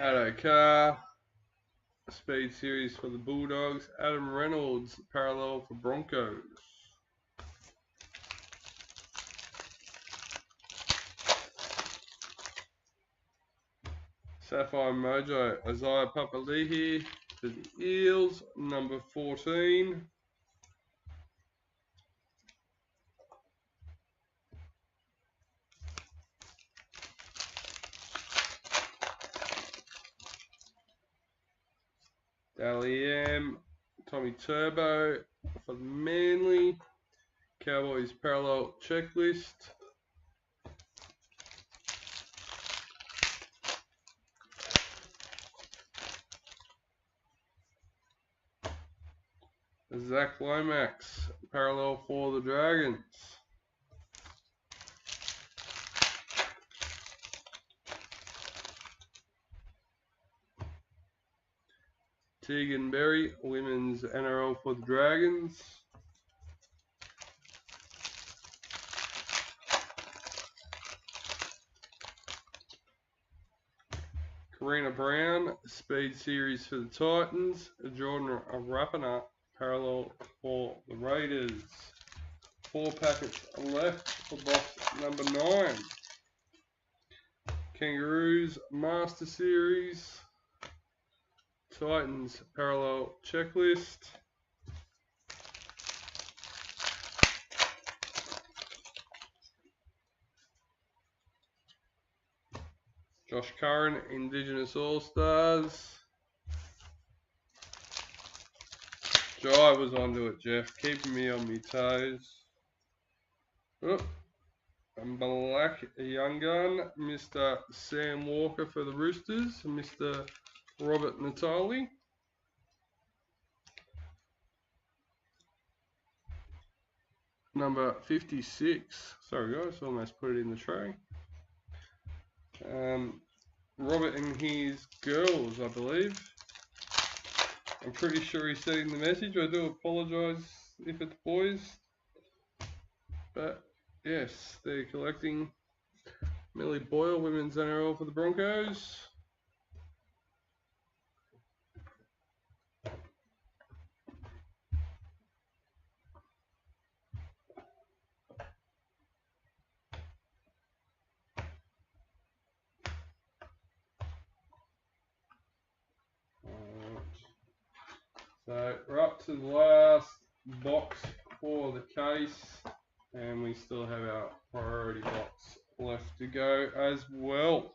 Addo Carr, Speed Series for the Bulldogs. Adam Reynolds, parallel for Broncos. Sapphire Mojo, Isaiah Papali'i for the Eels, number 14. Dally M, Tommy Turbo for the Manly. Cowboys parallel checklist. Zach Lomax, parallel for the Dragons. Tegan Berry, women's NRL for the Dragons. Karina Brown, Speed Series for the Titans. Jordan Rapana, parallel for the Raiders. 4 packets left for box number 9. Kangaroos Master Series. Titans parallel checklist. Josh Curran, Indigenous All-Stars. Jai was onto it, Jeff, keeping me on my toes. Oh, and Black Young Gun, Mr. Sam Walker for the Roosters, Mr. Robert Natali. Number 56. Sorry guys, almost put it in the tray. Robert and his girls, I believe. I'm pretty sure he's sending the message. I do apologise if it's boys. But yes, they're collecting Millie Boyle, women's NRL for the Broncos. So we're up to the last box for the case, and we still have our priority box left to go as well.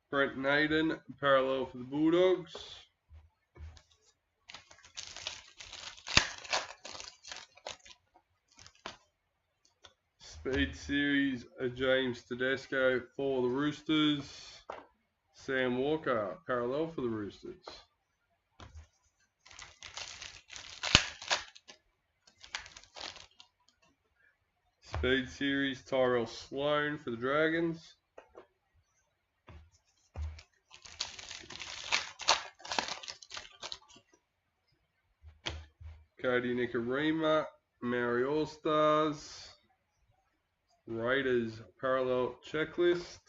Brent Naden, parallel for the Bulldogs. Speed Series, James Tedesco for the Roosters. Sam Walker, parallel for the Roosters. Speed Series, Tyrell Sloan for the Dragons. Cody Nicarima, Maori All-Stars. Raiders parallel checklist.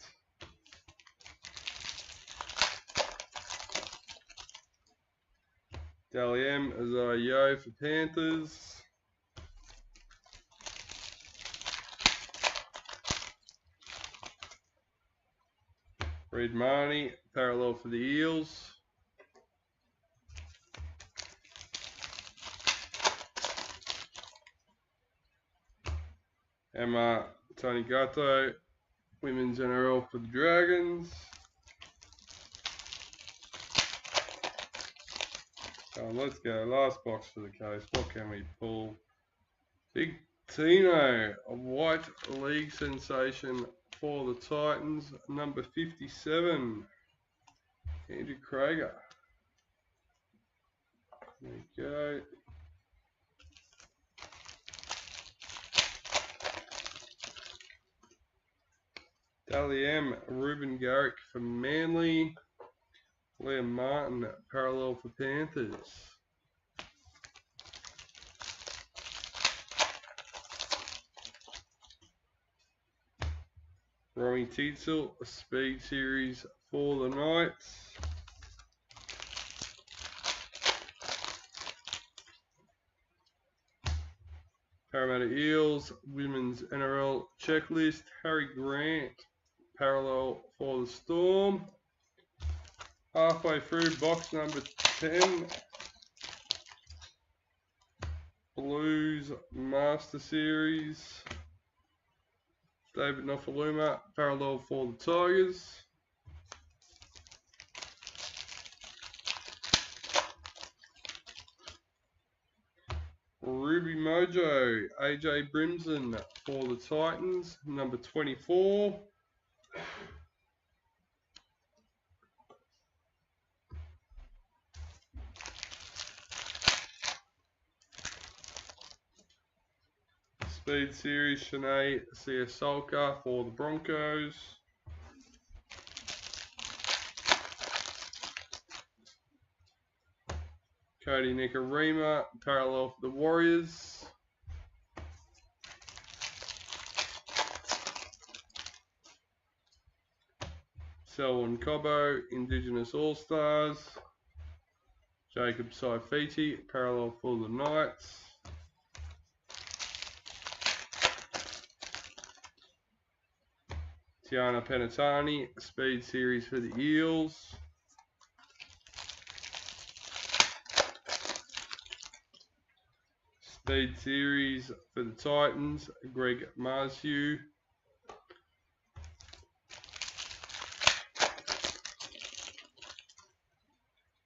Dally M, Isaiah Yo for Panthers. Reid Marnie, parallel for the Eels. Emma Tony Gatto, women's NRL for the Dragons. Let's go. Last box for the case. What can we pull? Big Tino, a white league sensation for the Titans, number 57, Andrew Krager. There you go. Dally M, Ruben Garrick for Manly. Liam Martin, parallel for Panthers. Romy Teetsel, a speed series for the Knights. Parramatta Eels, Women's NRL Checklist, Harry Grant, parallel for the Storm. Halfway through, box number 10, Blues Master Series, David Nofaluma, parallel for the Tigers. Ruby Mojo, AJ Brimson for the Titans, number 24. Speed Series, Shanae Siasolka for the Broncos. Cody Nikarima, parallel for the Warriors. Selwyn Cobbo, Indigenous All-Stars. Jacob Saifiti, parallel for the Knights. Tiana Penatani, Speed Series for the Eels. Speed Series for the Titans, Greg Marsu.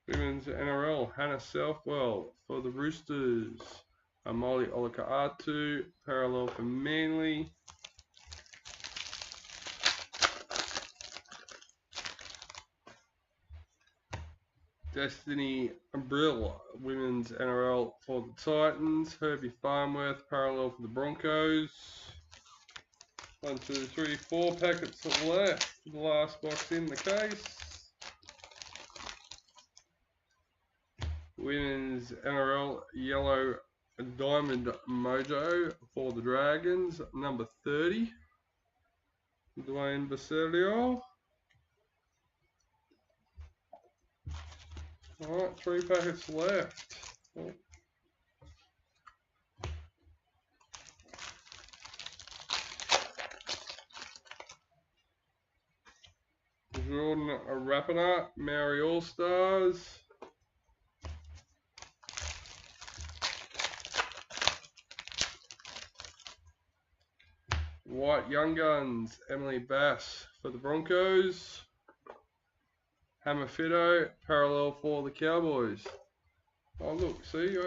Women's NRL, Hannah Southwell for the Roosters. Amali Olakaatu, parallel for Manly. Destiny Brill, Women's NRL for the Titans. Herbie Farmworth, parallel for the Broncos. 1, 2, 3, 4 packets left. The last box in the case. Women's NRL Yellow Diamond Mojo for the Dragons, number 30. Dwayne Basilio. Alright, 3 packets left. Oh. Jordan Rapana, Maori All-Stars. White Young Guns, Emily Bass for the Broncos. Hammer Fido, parallel for the Cowboys. Oh look, see,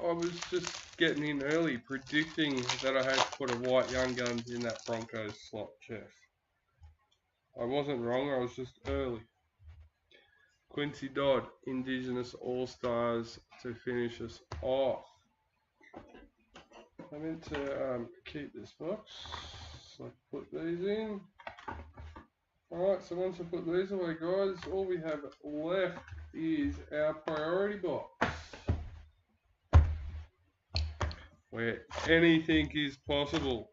I was just getting in early, predicting that I had to put a White Young Guns in that Broncos slot, Jeff. I wasn't wrong, I was just early. Quincy Dodd, Indigenous All-Stars to finish us off. I meant to keep this box, so I put these in. Alright, so once I put these away, guys, all we have left is our priority box, where anything is possible.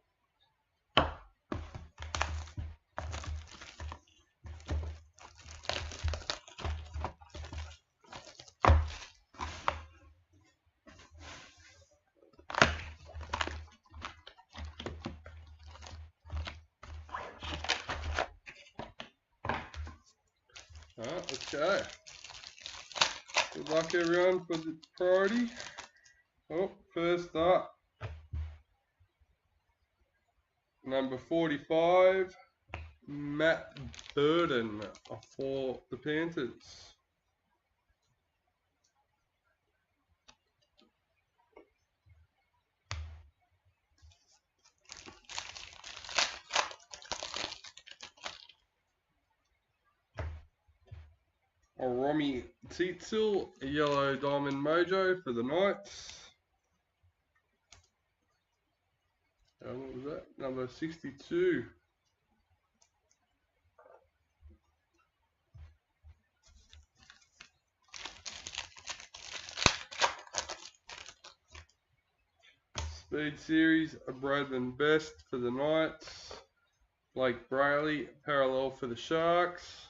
Alright, let's go. Good luck everyone for the priority. Oh, first up, number 45, Matt Burden for the Panthers. Oromi Titsil, a yellow diamond mojo for the Knights. What was that? Number 62. Speed Series, a Bradman Best for the Knights. Blake Brayley, parallel for the Sharks.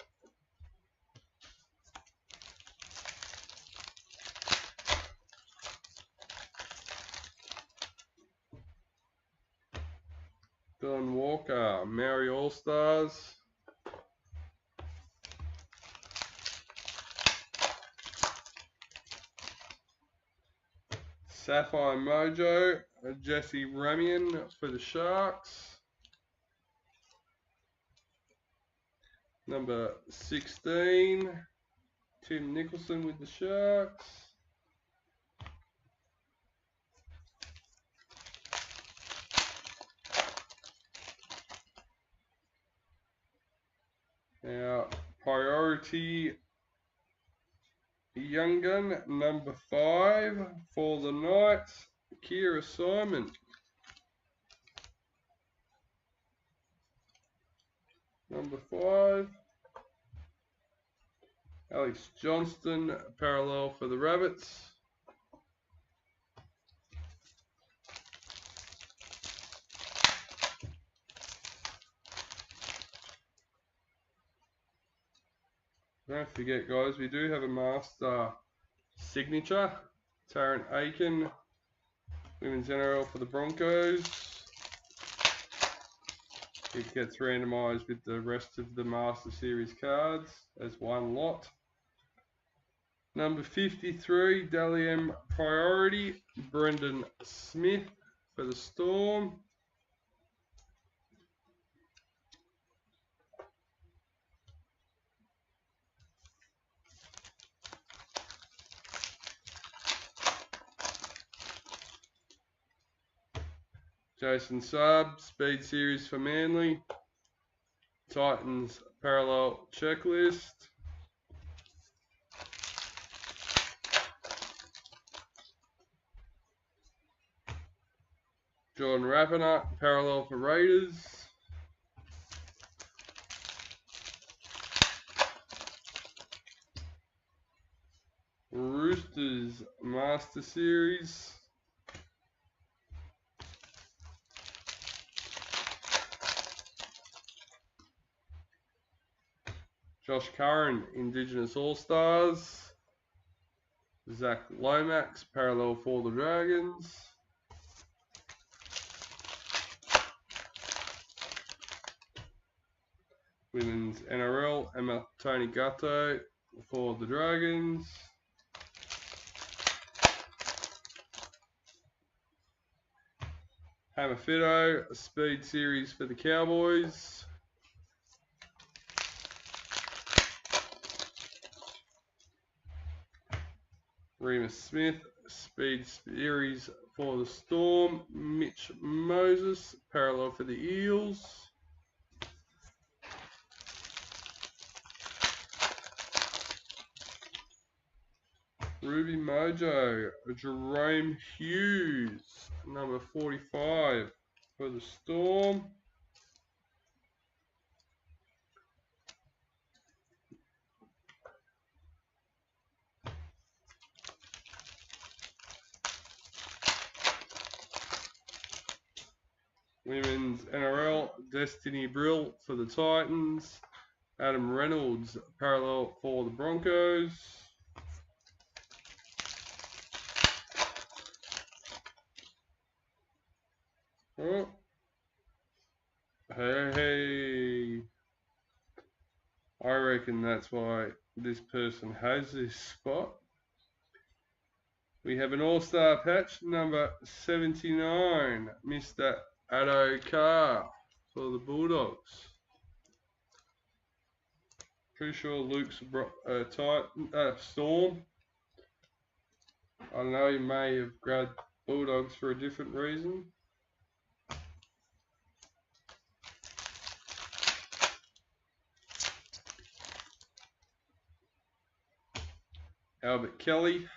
Dylan Walker, Maori All-Stars. Sapphire Mojo, Jesse Ramian for the Sharks. Number 16, Tim Nicholson with the Sharks. Now, Priority Young Gun, number 5 for the Knights, Kira Simon. Number 5. Alex Johnston, parallel for the Rabbits. Don't forget, guys, we do have a master signature. Tarrant Aiken, Women's NRL for the Broncos. It gets randomised with the rest of the Master Series cards as one lot. Number 53, Dalian Priority, Brendan Smith for the Storm. Jason Saab, Speed Series for Manly. Titans Parallel Checklist. Jordan Rapiner, parallel for Raiders. Roosters Master Series. Josh Curran, Indigenous All-Stars. Zach Lomax, parallel for the Dragons. Women's NRL, Emma Tony Gatto for the Dragons. Hammer Fido, a Speed Series for the Cowboys. Remus Smith, Speed Series for the Storm. Mitch Moses, parallel for the Eels. Ruby Mojo, Jerome Hughes, number 45 for the Storm. Women's NRL, Destiny Brill for the Titans. Adam Reynolds, parallel for the Broncos. Oh. Hey. I reckon that's why this person has this spot. We have an all-star patch, number 79, Mr. Addo Carr for the Bulldogs. Pretty sure Luke's Storm. I know you may have grabbed Bulldogs for a different reason. Albert Kelly,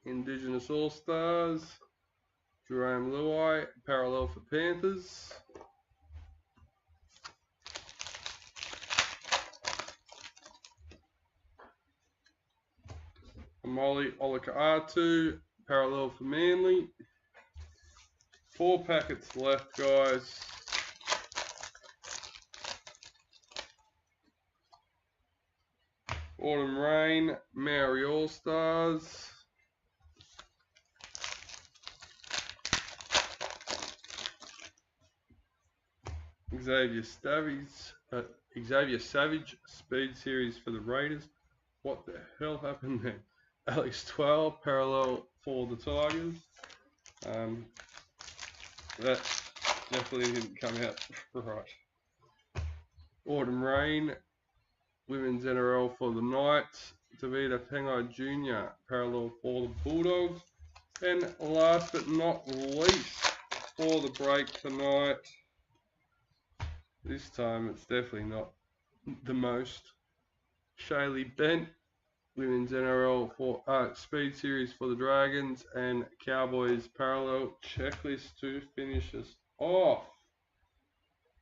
Indigenous All-Stars. Jerome Luai, parallel for Panthers. Molly Olaka'atu, parallel for Manly. 4 packets left, guys. Autumn Rain, Maori All-Stars. Xavier Savage, Speed Series for the Raiders. What the hell happened there? Alex 12, parallel for the Tigers. That definitely didn't come out right. Autumn Rain, Women's NRL for the Knights. Davida Pengai Jr., parallel for the Bulldogs. And last but not least, for the break tonight, this time it's definitely not the most. Shaylee Bent, Women's NRL for Speed Series for the Dragons, and Cowboys parallel checklist to finish us off.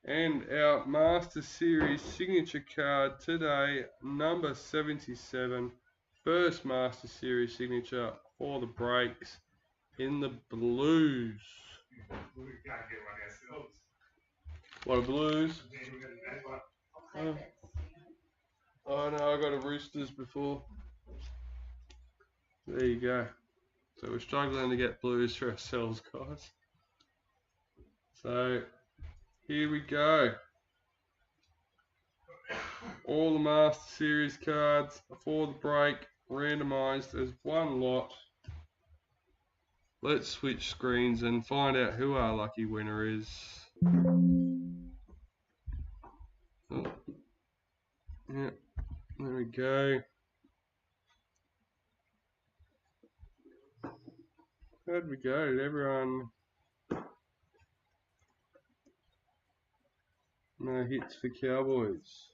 And our Master Series signature card today, number 77, first Master Series signature for the breaks in the Blues. We can't get one ourselves. What a Blues? Yeah, Oh no, I got a Roosters before. There you go. So we're struggling to get Blues for ourselves, guys. So here we go. All the Master Series cards for the break, randomized as one lot. Let's switch screens and find out who our lucky winner is. Oh. Yeah, there we go. How'd we go? Did everyone... No hits for Cowboys.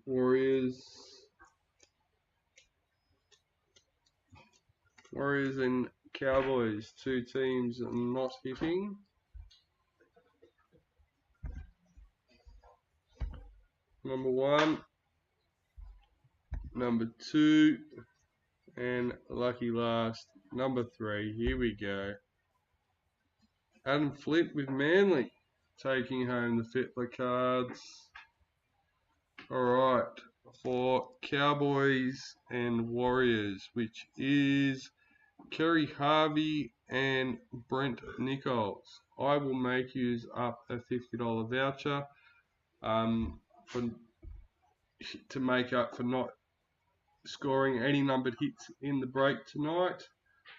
Warriors and Cowboys, 2 teams not hitting. Number 1, number 2, and lucky last, number 3. Here we go. Adam Flint with Manly, taking home the Fitler cards. Alright, for Cowboys and Warriors, which is Kerry Harvey and Brent Nichols. I will make use up a $50 voucher to make up for not scoring any numbered hits in the break tonight,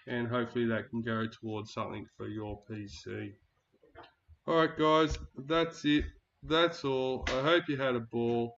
and hopefully that can go towards something for your PC. Alright guys, that's it. That's all. I hope you had a ball.